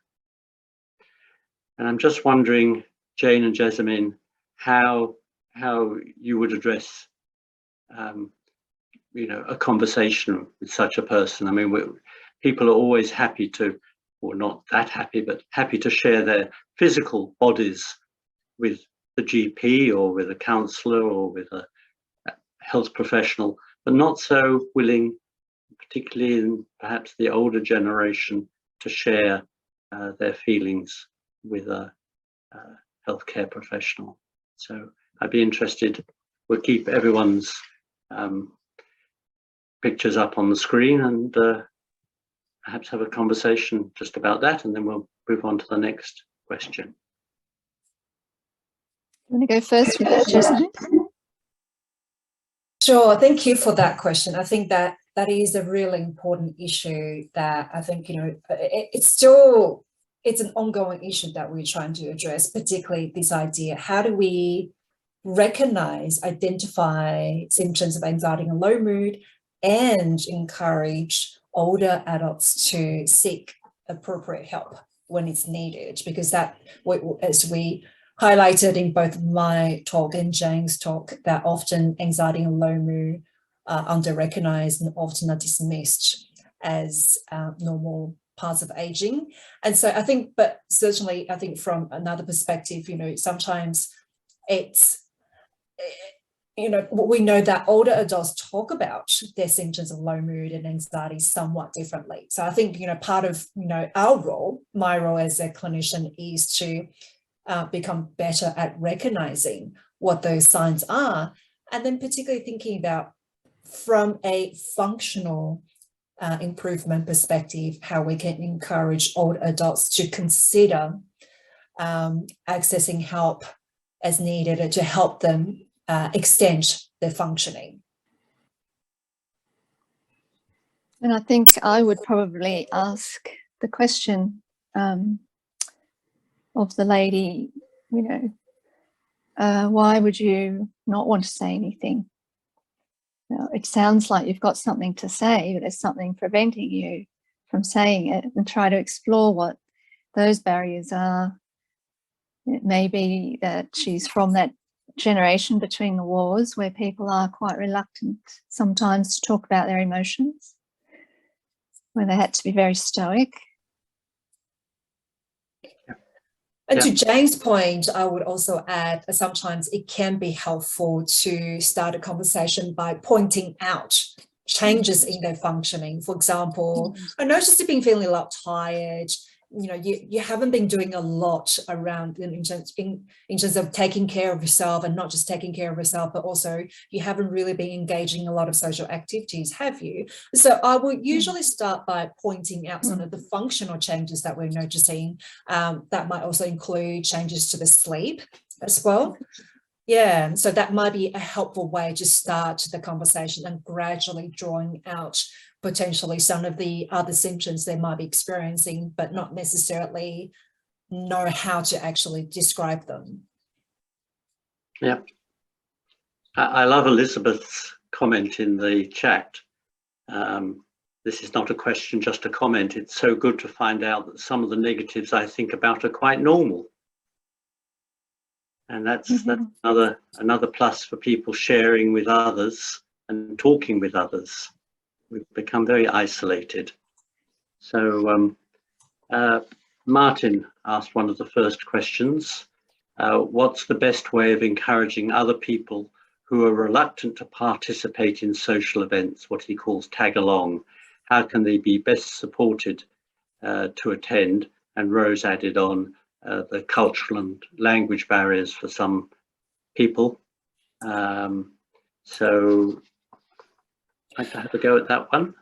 And I'm just wondering, Jane and Jessamine, how you would address a conversation with such a person. I mean, people are always happy to, or not that happy, but happy to share their physical bodies with the GP or with a counsellor or with a health professional, but not so willing, particularly in perhaps the older generation, to share their feelings with a healthcare professional. So I'd be interested, we'll keep everyone's pictures up on the screen and perhaps have a conversation just about that, and then we'll move on to the next question. You want to go first with that, Jessamine? Sure, thank you for that question. I think that is a really important issue that I think, it's an ongoing issue that we're trying to address, particularly this idea, how do we recognize, identify symptoms of anxiety and low mood and encourage older adults to seek appropriate help when it's needed, because that, as we highlighted in both my talk and Jane's talk, that often anxiety and low mood are under-recognized and often are dismissed as normal parts of aging. And so I think, but certainly I think from another perspective, sometimes it's, we know that older adults talk about their symptoms of low mood and anxiety somewhat differently. So I think, part of, our role, my role as a clinician, is to become better at recognizing what those signs are, and then particularly thinking about, from a functional improvement perspective, how we can encourage older adults to consider accessing help as needed to help them extend their functioning. And I think I would probably ask the question of the lady, why would you not want to say anything? It sounds like you've got something to say, but there's something preventing you from saying it, and try to explore what those barriers are. It may be that she's from that generation between the wars where people are quite reluctant sometimes to talk about their emotions, where they had to be very stoic. And to Jane's point, I would also add that sometimes it can be helpful to start a conversation by pointing out changes in their functioning. For example, I noticed you've been feeling a lot tired. You haven't been doing a lot around in terms of taking care of yourself, and not just taking care of yourself, but also you haven't really been engaging in a lot of social activities, have you? So I would usually start by pointing out some of the functional changes that we're noticing. That might also include changes to the sleep as well. Yeah, so that might be a helpful way to start the conversation, and gradually drawing out potentially some of the other symptoms they might be experiencing, but not necessarily know how to actually describe them. Yeah. I love Elizabeth's comment in the chat. this is not a question, just a comment. It's so good to find out that some of the negatives I think about are quite normal. And that's another plus for people sharing with others and talking with others. We've become very isolated. So Martin asked one of the first questions. What's the best way of encouraging other people who are reluctant to participate in social events, what he calls tag along? How can they be best supported to attend? And Rose added on the cultural and language barriers for some people. So I'd like to have a go at that one.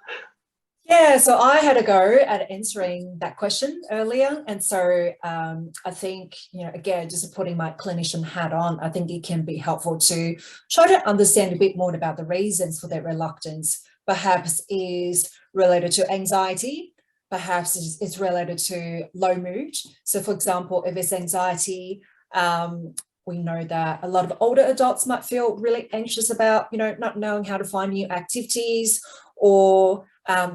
Yeah, so I had a go at answering that question earlier. And so I think, again, just putting my clinician hat on, I think it can be helpful to try to understand a bit more about the reasons for their reluctance. Perhaps is related to anxiety, perhaps it's related to low mood. So for example, if it's anxiety, we know that a lot of older adults might feel really anxious about, not knowing how to find new activities, or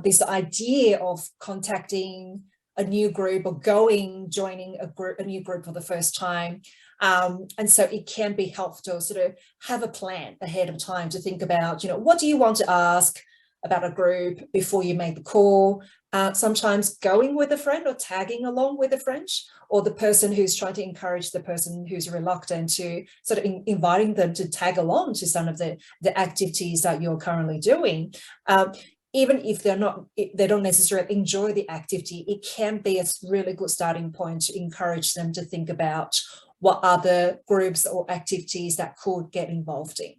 this idea of contacting a new group or joining a new group for the first time. And so it can be helpful to sort of have a plan ahead of time to think about, what do you want to ask about a group before you make the call? Sometimes going with a friend or tagging along with a friend, or the person who's trying to encourage the person who's reluctant to sort of inviting them to tag along to some of the activities that you're currently doing. Even if they don't necessarily enjoy the activity, it can be a really good starting point to encourage them to think about what other groups or activities that could get involved in.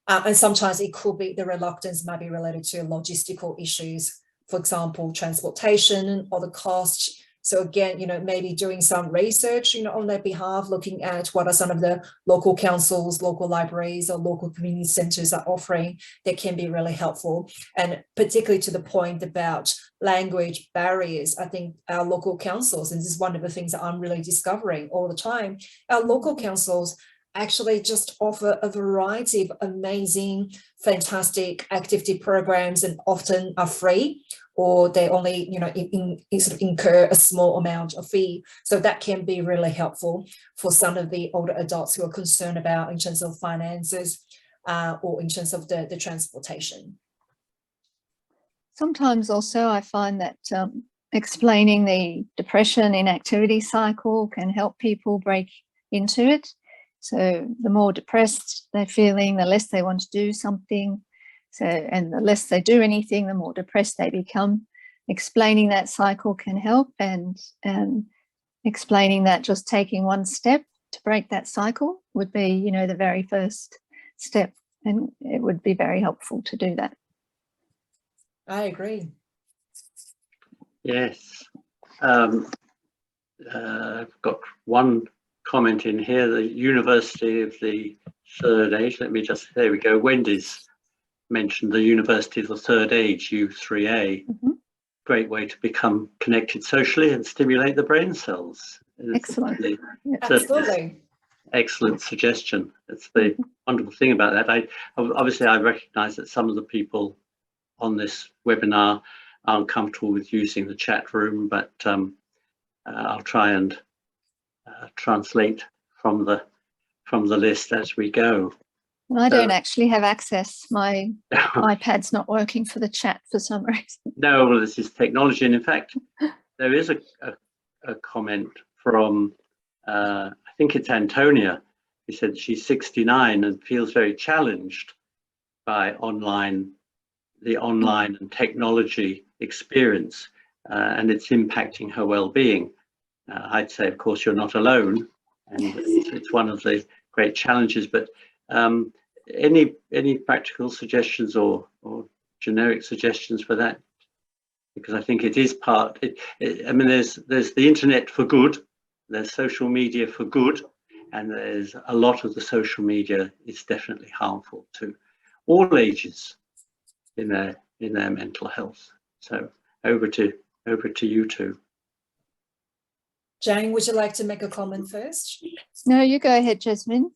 And sometimes it could be the reluctance might be related to logistical issues, for example, transportation or the cost. So again, maybe doing some research, on their behalf, looking at what are some of the local councils, local libraries, or local community centres are offering that can be really helpful. And particularly to the point about language barriers, I think our local councils, and this is one of the things that I'm really discovering all the time, our local councils actually just offer a variety of amazing, fantastic activity programs, and often are free, or they only, sort of incur a small amount of fee. So that can be really helpful for some of the older adults who are concerned about in terms of finances or in terms of the transportation. Sometimes also I find that explaining the depression inactivity cycle can help people break into it. So the more depressed they're feeling, the less they want to do something. So, and the less they do anything, the more depressed they become. Explaining that cycle can help, and explaining that just taking one step to break that cycle would be, the very first step, and it would be very helpful to do that. I agree. Yes. I've got one comment in here, the University of the Third Age. There we go. Wendy's mentioned the University of the Third Age, U3A. Mm-hmm. Great way to become connected socially and stimulate the brain cells. Excellent. Absolutely. Excellent suggestion. That's the wonderful thing about that. Obviously I recognize that some of the people on this webinar aren't comfortable with using the chat room, but I'll try and translate from the list as we go. I don't actually have access. My iPad's not working for the chat for some reason. No, well, this is technology, and in fact, there is a comment from I think it's Antonia. She said she's 69 and feels very challenged by the online and technology experience, and it's impacting her well-being. I'd say, of course, you're not alone, and it's one of the great challenges. But any practical suggestions or generic suggestions for that? Because I think it is part. I mean, there's the internet for good, there's social media for good, and there's a lot of the social media is definitely harmful to all ages in their mental health. So over to you two. Jane, would you like to make a comment first? No, you go ahead, Jasmine.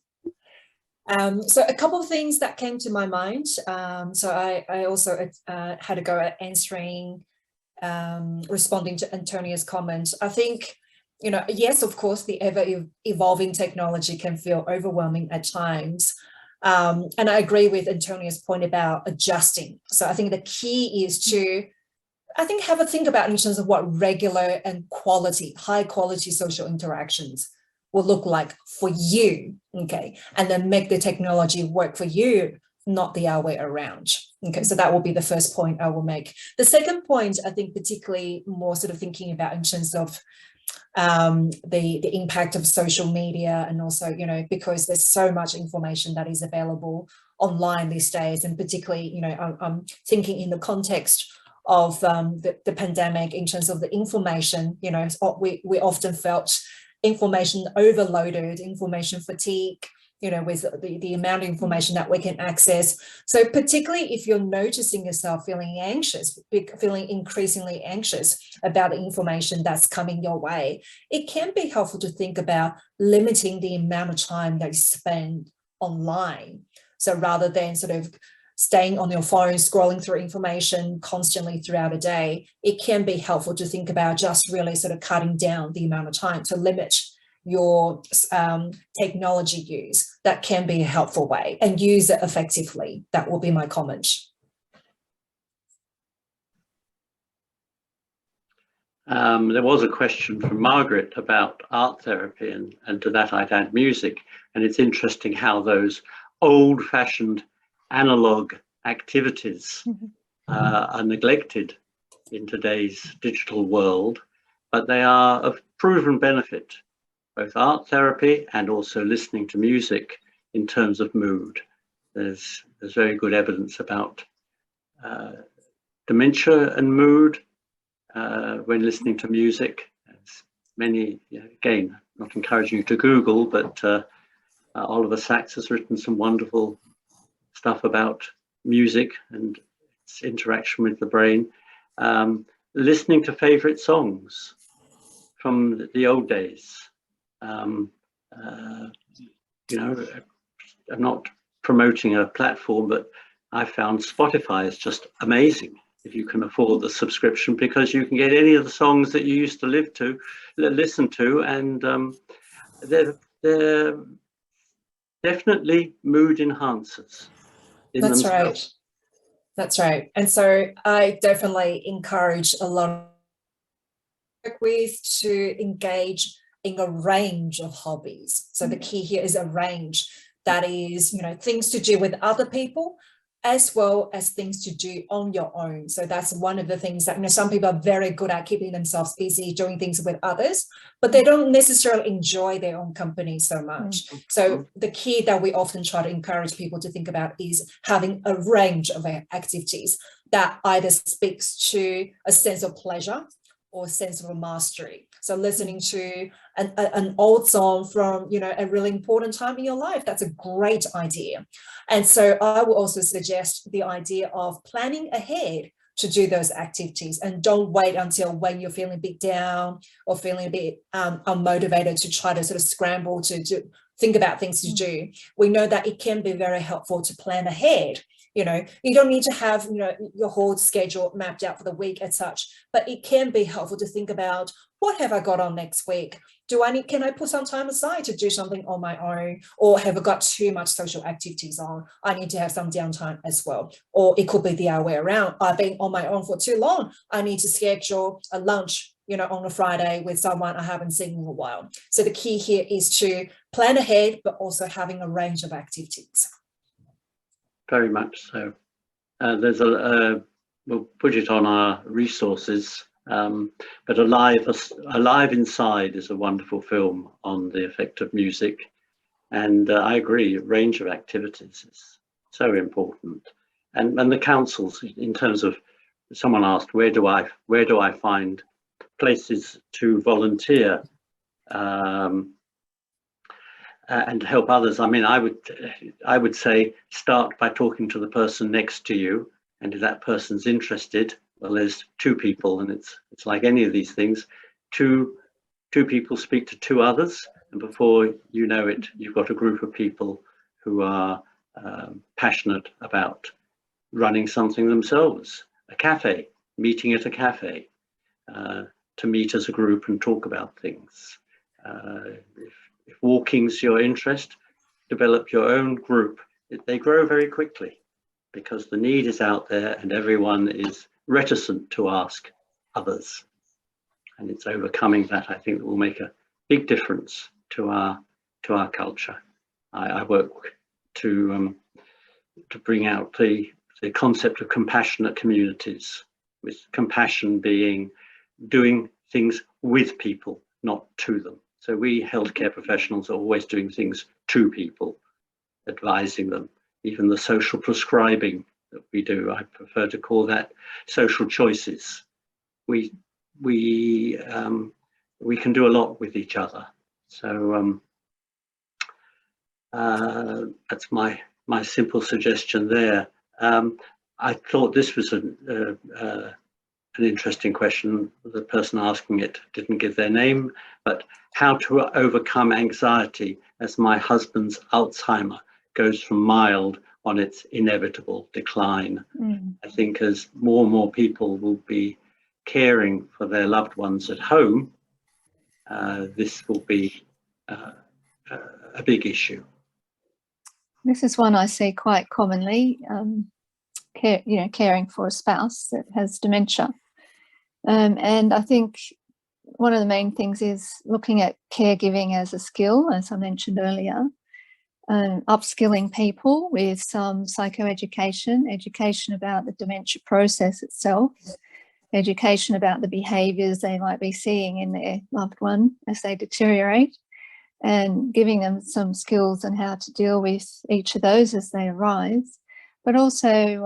So a couple of things that came to my mind. So I also had a go at answering, responding to Antonia's comment. I think, you know, yes, of course, the ever evolving technology can feel overwhelming at times. And I agree with Antonia's point about adjusting. So I think the key is to, I think, have a think about in terms of what regular and quality, high quality social interactions will look like for you, okay? And then make the technology work for you, not the other way around. Okay, so that will be the first point I will make. The second point, I think, particularly more sort of thinking about in terms of the impact of social media, and also, you know, because there's so much information that is available online these days, and particularly, you know, I'm thinking in the context of the pandemic, in terms of the information, you know, we often felt information overloaded, information fatigue, you know, with the amount of information that we can access. So particularly if you're noticing yourself feeling anxious, feeling increasingly anxious about the information that's coming your way, it can be helpful to think about limiting the amount of time that you spend online. So rather than sort of staying on your phone, scrolling through information constantly throughout a day, it can be helpful to think about just really sort of cutting down the amount of time to limit your technology use. That can be a helpful way, and use it effectively. That will be my comment. There was a question from Margaret about art therapy, and to that I'd add music. And it's interesting how those old-fashioned analog activities are neglected in today's digital world, but they are of proven benefit, both art therapy and also listening to music in terms of mood. There's very good evidence about dementia and mood when listening to music. There's many, again, not encouraging you to Google, but Oliver Sacks has written some wonderful stuff about music and its interaction with the brain. Listening to favorite songs from the old days. You know, I'm not promoting a platform, but I found Spotify is just amazing if you can afford the subscription, because you can get any of the songs that you used to listen to, and they're definitely mood enhancers. That's right. That's right. And so I definitely encourage a lot of work with to engage in a range of hobbies. So the key here is a range. That is, you know, things to do with other people, as well as things to do on your own. So that's one of the things that, you know, some people are very good at keeping themselves busy, doing things with others, but they don't necessarily enjoy their own company so much. So the key that we often try to encourage people to think about is having a range of activities that either speaks to a sense of pleasure or a sense of mastery. So listening to an old song from, you know, a really important time in your life, that's a great idea. And so I will also suggest the idea of planning ahead to do those activities, and don't wait until when you're feeling a bit down or feeling a bit unmotivated to try to sort of scramble to think about things to do. We know that it can be very helpful to plan ahead. You know, you don't need to have, you know, your whole schedule mapped out for the week as such, but it can be helpful to think about, what have I got on next week? Can I put some time aside to do something on my own? Or have I got too much social activities on? I need to have some downtime as well. Or it could be the other way around. I've been on my own for too long. I need to schedule a lunch, you know, on a Friday with someone I haven't seen in a while. So the key here is to plan ahead, but also having a range of activities. Very much so. There's we'll put it on our resources, but Alive Inside is a wonderful film on the effect of music, and I agree, a range of activities is so important. And the councils, in terms of, someone asked, where do I find places to volunteer and to help others? I mean, I would say start by talking to the person next to you, and if that person's interested, well, there's two people, and it's like any of these things. Two people speak to two others, and before you know it, you've got a group of people who are passionate about running something themselves, a cafe, meeting at a cafe, to meet as a group and talk about things. If walking's your interest, develop your own group. They grow very quickly because the need is out there and everyone is reticent to ask others. And it's overcoming that, I think, that will make a big difference to our culture. I work to bring out the concept of compassionate communities, with compassion being doing things with people, not to them. So we healthcare professionals are always doing things to people, advising them. Even the social prescribing that we do, I prefer to call that social choices. We can do a lot with each other. So that's my simple suggestion there. I thought this was an interesting question. The person asking it didn't give their name, but how to overcome anxiety as my husband's Alzheimer goes from mild on its inevitable decline. I think as more and more people will be caring for their loved ones at home, this will be a big issue. This is one I see quite commonly, caring for a spouse that has dementia. And I think one of the main things is looking at caregiving as a skill, as I mentioned earlier, upskilling people with some psychoeducation, education about the dementia process itself, education about the behaviours they might be seeing in their loved one as they deteriorate, and giving them some skills on how to deal with each of those as they arise, but also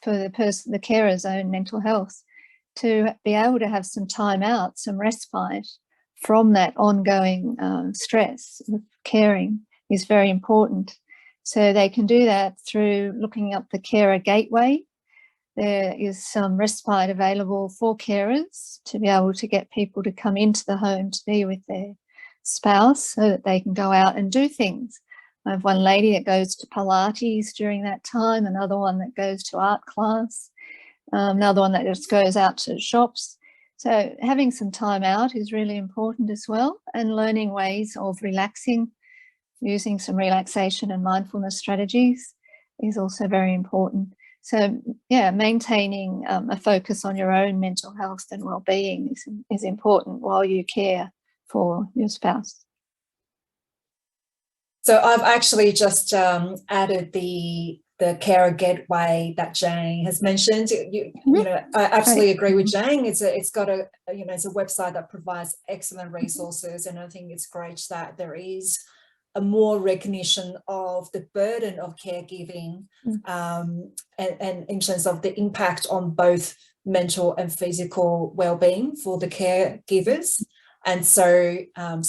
for the carer's own mental health, to be able to have some time out, some respite from that ongoing stress of caring is very important. So they can do that through looking up the carer gateway. There is some respite available for carers to be able to get people to come into the home to be with their spouse so that they can go out and do things. I have one lady that goes to Pilates during that time, another one that goes to art class, another one that just goes out to shops. So having some time out is really important as well, and learning ways of relaxing, using some relaxation and mindfulness strategies is also very important. So yeah, maintaining a focus on your own mental health and well-being is important while you care for your spouse. So I've actually just added the carer gateway that Jane has mentioned. You know, I absolutely agree with Jane. It's got a it's a website that provides excellent resources, and I think it's great that there is a more recognition of the burden of caregiving, and in terms of the impact on both mental and physical well-being for the caregivers. And so I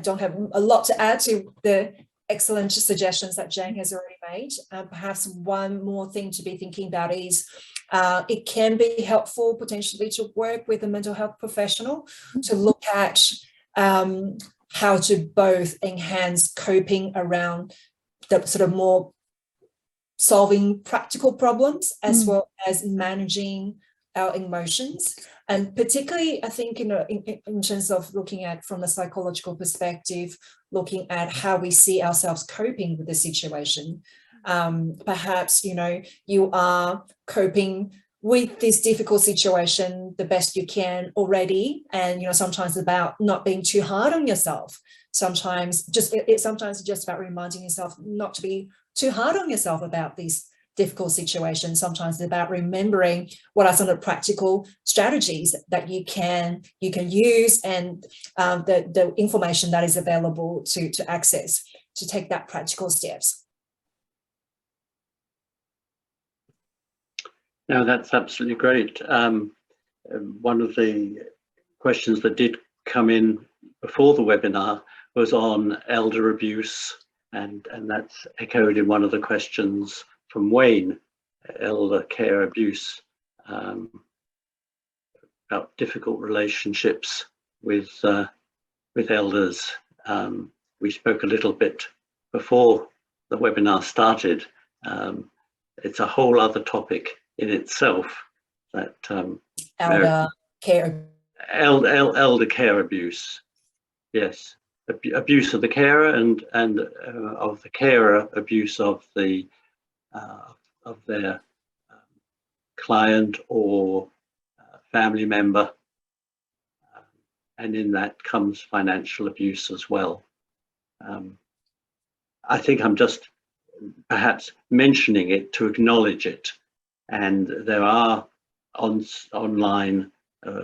don't have a lot to add to the excellent suggestions that Jane has already made. Perhaps one more thing to be thinking about is it can be helpful potentially to work with a mental health professional to look at how to both enhance coping around the sort of more solving practical problems as well as managing our emotions. And particularly, I think, in terms of looking at from a psychological perspective, looking at how we see ourselves coping with the situation. Perhaps, you are coping with this difficult situation the best you can already. And, sometimes about not being too hard on yourself. Sometimes it's just about reminding yourself not to be too hard on yourself about these difficult situations. Sometimes it's about remembering what are some of the practical strategies that you can use, and the information that is available to access to take that practical steps. No, that's absolutely great. One of the questions that did come in before the webinar was on elder abuse, and that's echoed in one of the questions from Wayne, elder care abuse, about difficult relationships with elders. We spoke a little bit before the webinar started, it's a whole other topic in itself, that Elder care. elder care abuse. Yes, abuse of the carer and of the carer, abuse of the of their client or family member, and in that comes financial abuse as well. I think I'm just perhaps mentioning it to acknowledge it, and there are online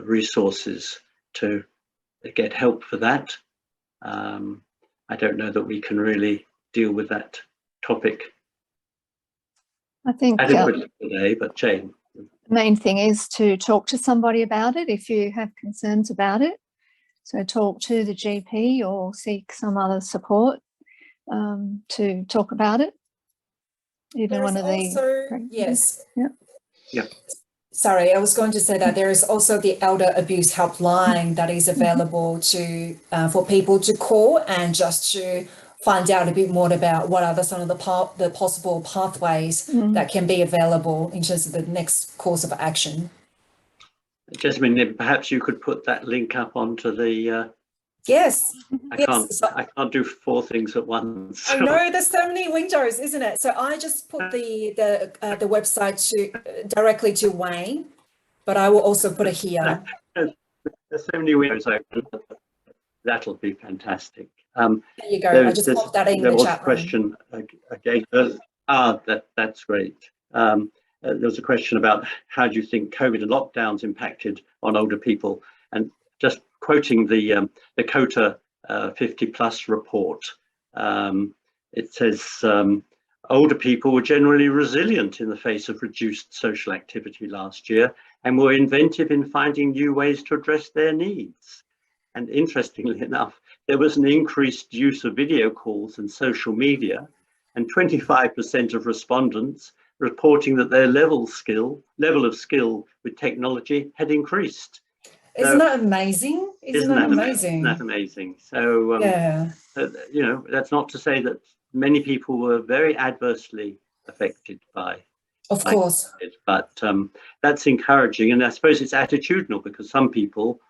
resources to get help for that. I don't know that we can really deal with that topic I think adequately today, but Jane. the main thing is to talk to somebody about it if you have concerns about it. So talk to the GP or seek some other support to talk about it. Even There one is of the also, yes. Yeah. Sorry, I was going to say that there is also the elder abuse helpline that is available to for people to call and just to find out a bit more about what are some of the possible pathways that can be available in terms of the next course of action. Jasmine, perhaps you could put that link up onto the. Yes. I can't do 4 things at once. I know there's so many windows, isn't it? So I just put the website to directly to Wayne, but I will also put it here. There's so many windows open. That'll be fantastic. There you go. I just popped that in the chat room. There was a question again. That's great. There was a question about how do you think COVID and lockdowns impacted on older people, and just quoting the COTA 50 plus report, it says older people were generally resilient in the face of reduced social activity last year and were inventive in finding new ways to address their needs. And interestingly enough, there was an increased use of video calls and social media, and 25% of respondents reporting that their level of skill with technology had increased. Isn't that amazing? Isn't that amazing? Isn't that amazing? So, yeah. You know, that's not to say that many people were very adversely affected by. Of course. COVID, but that's encouraging. And I suppose it's attitudinal, because some people,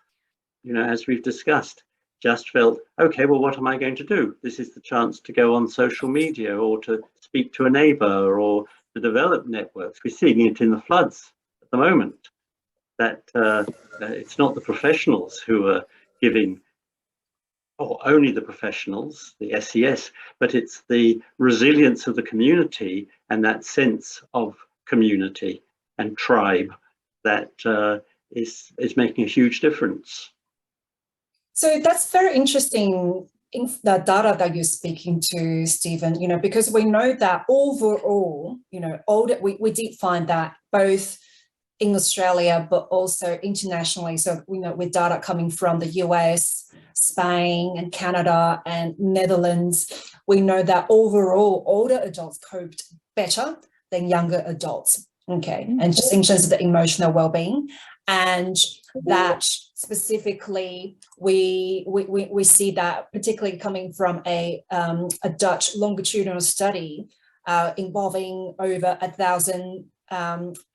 you know, as we've discussed, just felt, okay, well, what am I going to do? This is the chance to go on social media or to speak to a neighbor or to develop networks. We're seeing it in the floods at the moment, that it's not the professionals who are giving, or only the professionals, the SES, but it's the resilience of the community and that sense of community and tribe that is making a huge difference. So that's very interesting, in the data that you're speaking to, Stephen, you know, because we know that overall, you know, we did find that both in Australia, but also internationally. So, you know, with data coming from the US, Spain and Canada and Netherlands, we know that overall older adults coped better than younger adults. Okay. And just in terms of the emotional well-being, and that specifically we see that particularly coming from a Dutch longitudinal study involving over 1,000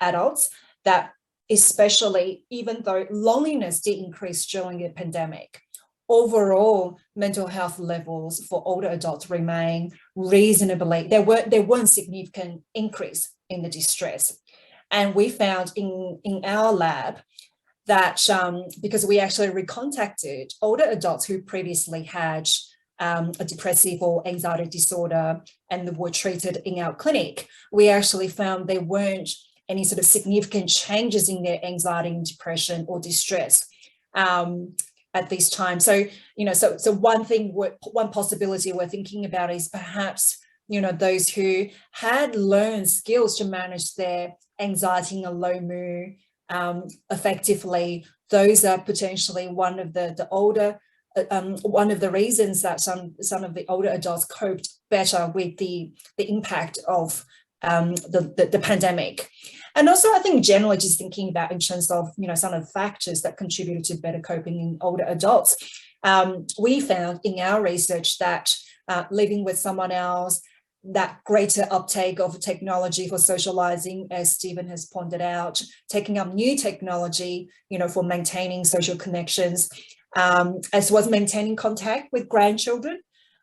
adults, that especially, even though loneliness did increase during the pandemic, overall mental health levels for older adults remain reasonably, there weren't significant increase in the distress. And we found in our lab that because we actually recontacted older adults who previously had a depressive or anxiety disorder and were treated in our clinic, we actually found there weren't any sort of significant changes in their anxiety and depression or distress at this time. So, you know, so one possibility we're thinking about is perhaps, you know, those who had learned skills to manage their anxiety in a low mood effectively, those are potentially one of the older one of the reasons that some of the older adults coped better with the impact of the pandemic. And also, I think generally just thinking about in terms of, you know, some of the factors that contributed to better coping in older adults, we found in our research that living with someone else, that greater uptake of technology for socializing, as Stephen has pointed out, taking up new technology, for maintaining social connections, as well as maintaining contact with grandchildren,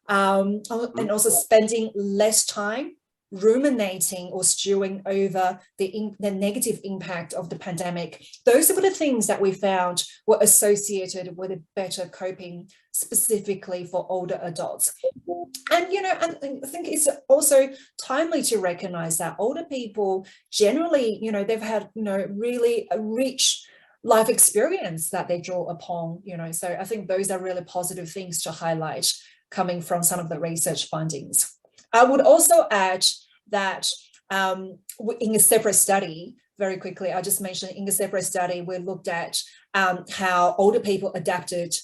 and also spending less time ruminating or stewing over the negative impact of the pandemic. Those were the things that we found were associated with a better coping, specifically for older adults. And, and I think it's also timely to recognize that older people generally, they've had, really a rich life experience that they draw upon, so I think those are really positive things to highlight coming from some of the research findings. I would also add that in a separate study, very quickly, I just mentioned in a separate study, we looked at how older people adapted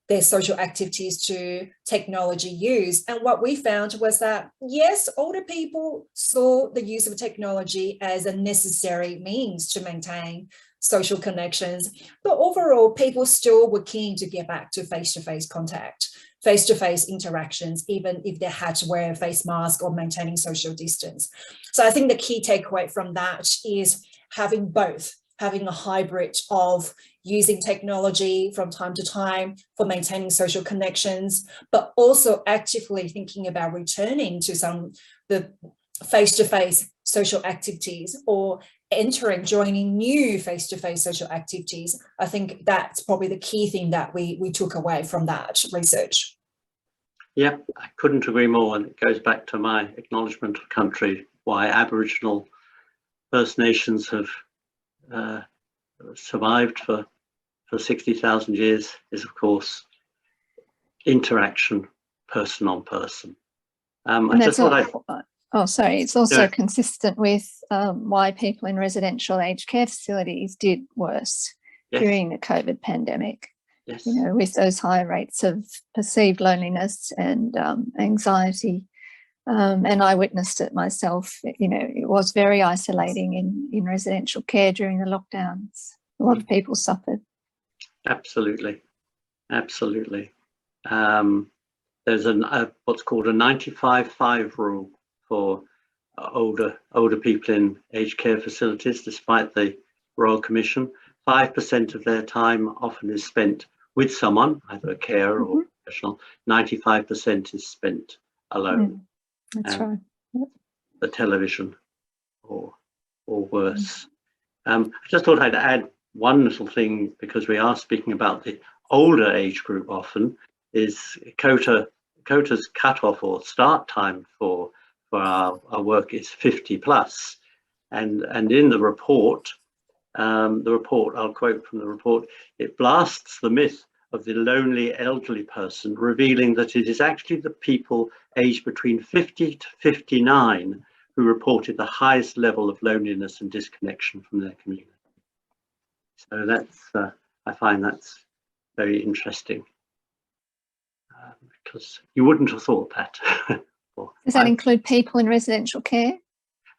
their social activities to technology use. And what we found was that, yes, older people saw the use of technology as a necessary means to maintain social connections, but overall, people still were keen to get back to face-to-face contact, face-to-face interactions, even if they had to wear a face mask or maintaining social distance. So I think the key takeaway from that is having both, having a hybrid of using technology from time to time for maintaining social connections, but also actively thinking about returning to the face-to-face social activities or joining new face-to-face social activities. I think that's probably the key thing that we took away from that research. Yeah, I couldn't agree more. And it goes back to my acknowledgement of country, why Aboriginal First Nations have survived for 60,000 years is, of course, interaction, person on person. It's also consistent with why people in residential aged care facilities did worse during the COVID pandemic. Yes. With those high rates of perceived loneliness and anxiety. And I witnessed it myself. It was very isolating in residential care during the lockdowns. A lot of people suffered. Absolutely. There's what's called a 95-5 rule for older people in aged care facilities, despite the Royal Commission. 5% of their time often is spent with someone, either a carer or professional. 95% is spent alone. That's right. Yep. The television or worse. I just thought I'd add one little thing, because we are speaking about the older age group often, is COTA's cutoff or start time for our work is 50 plus. And in the report, I'll quote from the report, it blasts the myth of the lonely elderly person, revealing that it is actually the people aged between 50 to 59 who reported the highest level of loneliness and disconnection from their community. So that's, I find that's very interesting, because you wouldn't have thought that. Does that include people in residential care?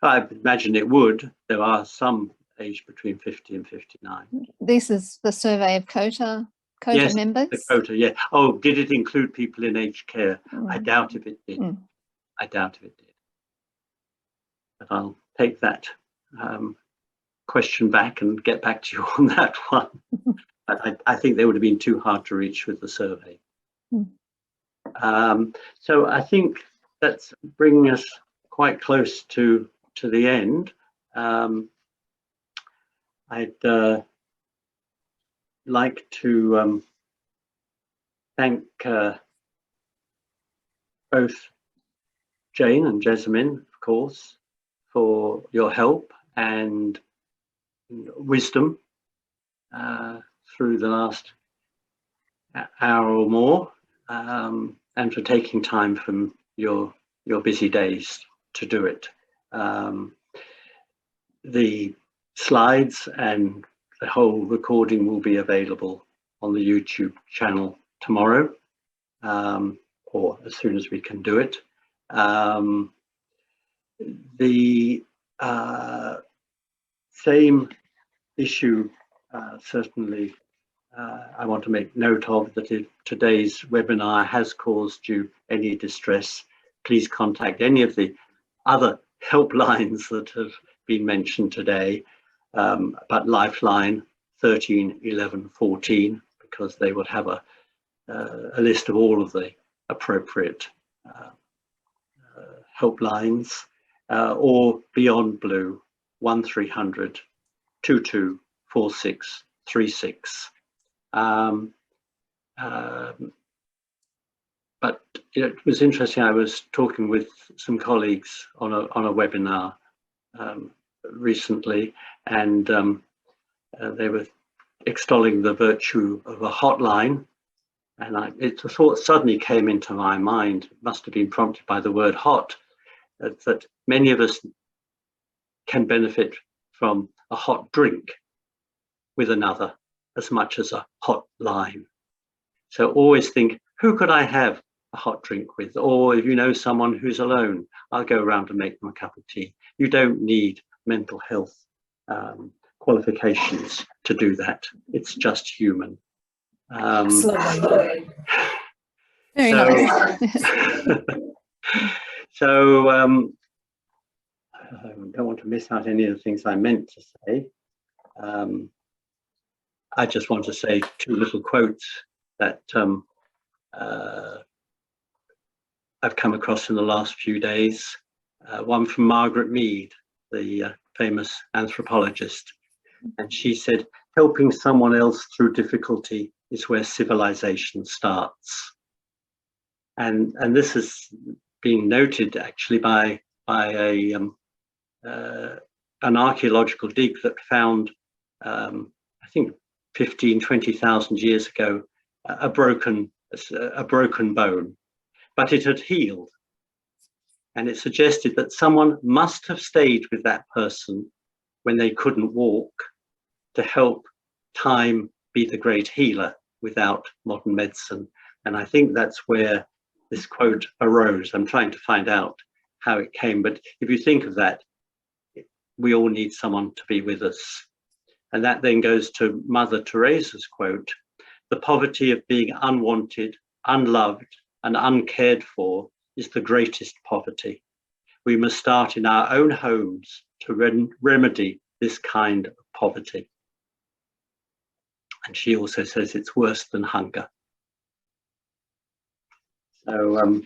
I imagine it would. There are some aged between 50 and 59. This is the survey of COTA members? The COTA, yeah. Oh, did it include people in aged care? I doubt if it did. I doubt if it did. But I'll take that question back and get back to you on that one. But I think they would have been too hard to reach with the survey. So I think that's bringing us quite close to the end. I'd like to thank both Jane and Jessamine, of course, for your help and wisdom through the last hour or more, and for taking time from your busy days to do it. The slides and the whole recording will be available on the YouTube channel tomorrow, or as soon as we can do it. The same issue, certainly, I want to make note of, that if today's webinar has caused you any distress, please contact any of the other helplines that have been mentioned today, but Lifeline 13, 11, 14, because they would have a list of all of the appropriate helplines, or Beyond Blue 1300 224636. But it was interesting. I was talking with some colleagues on a webinar recently, and they were extolling the virtue of a hotline. And the thought suddenly came into my mind, it must have been prompted by the word hot, that many of us can benefit from a hot drink with another as much as a hot line. So always think, who could I have a hot drink with? Or if you know someone who's alone, I'll go around and make them a cup of tea. You don't need mental health qualifications to do that. It's just human. Absolutely. Very nice. So I don't want to miss out any of the things I meant to say. I just want to say two little quotes that I've come across in the last few days. One from Margaret Mead, the famous anthropologist, and she said, "Helping someone else through difficulty is where civilization starts." And this has been noted actually by an archaeological dig that found, I think 20,000 years ago, a broken bone, but it had healed. And it suggested that someone must have stayed with that person when they couldn't walk to help time be the great healer without modern medicine. And I think that's where this quote arose. I'm trying to find out how it came, but if you think of that, we all need someone to be with us. And that then goes to Mother Teresa's quote, "The poverty of being unwanted, unloved, and uncared for is the greatest poverty. We must start in our own homes to remedy this kind of poverty." And she also says it's worse than hunger. So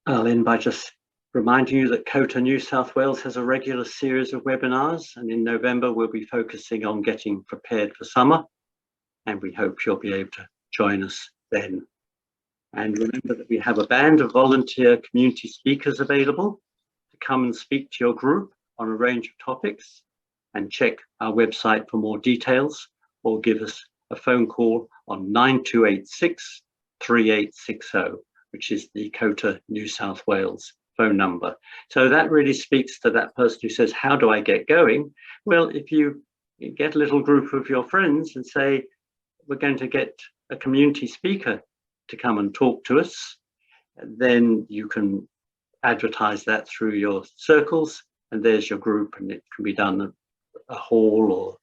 I'll end by just reminding you that COTA New South Wales has a regular series of webinars, and in November we'll be focusing on getting prepared for summer, and we hope you'll be able to join us then. And remember that we have a band of volunteer community speakers available to come and speak to your group on a range of topics, and check our website for more details, or give us a phone call on 9286 3860, which is the COTA New South Wales phone number. So that really speaks to that person who says, how do I get going? Well, if you get a little group of your friends and say, we're going to get a community speaker to come and talk to us, then you can advertise that through your circles, and there's your group, and it can be done at a hall or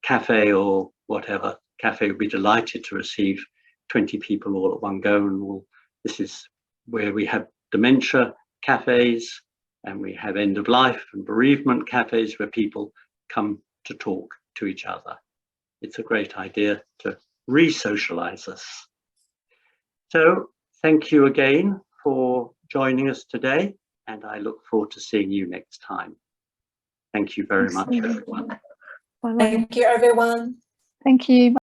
cafe or whatever. Cafe would be delighted to receive 20 people all at one go, and this is where we have dementia cafes, and we have end of life and bereavement cafes where people come to talk to each other. It's a great idea to re-socialize us. So thank you again for joining us today, and I look forward to seeing you next time. Thank you very much, everyone. Bye-bye. Thank you, everyone. Thank you.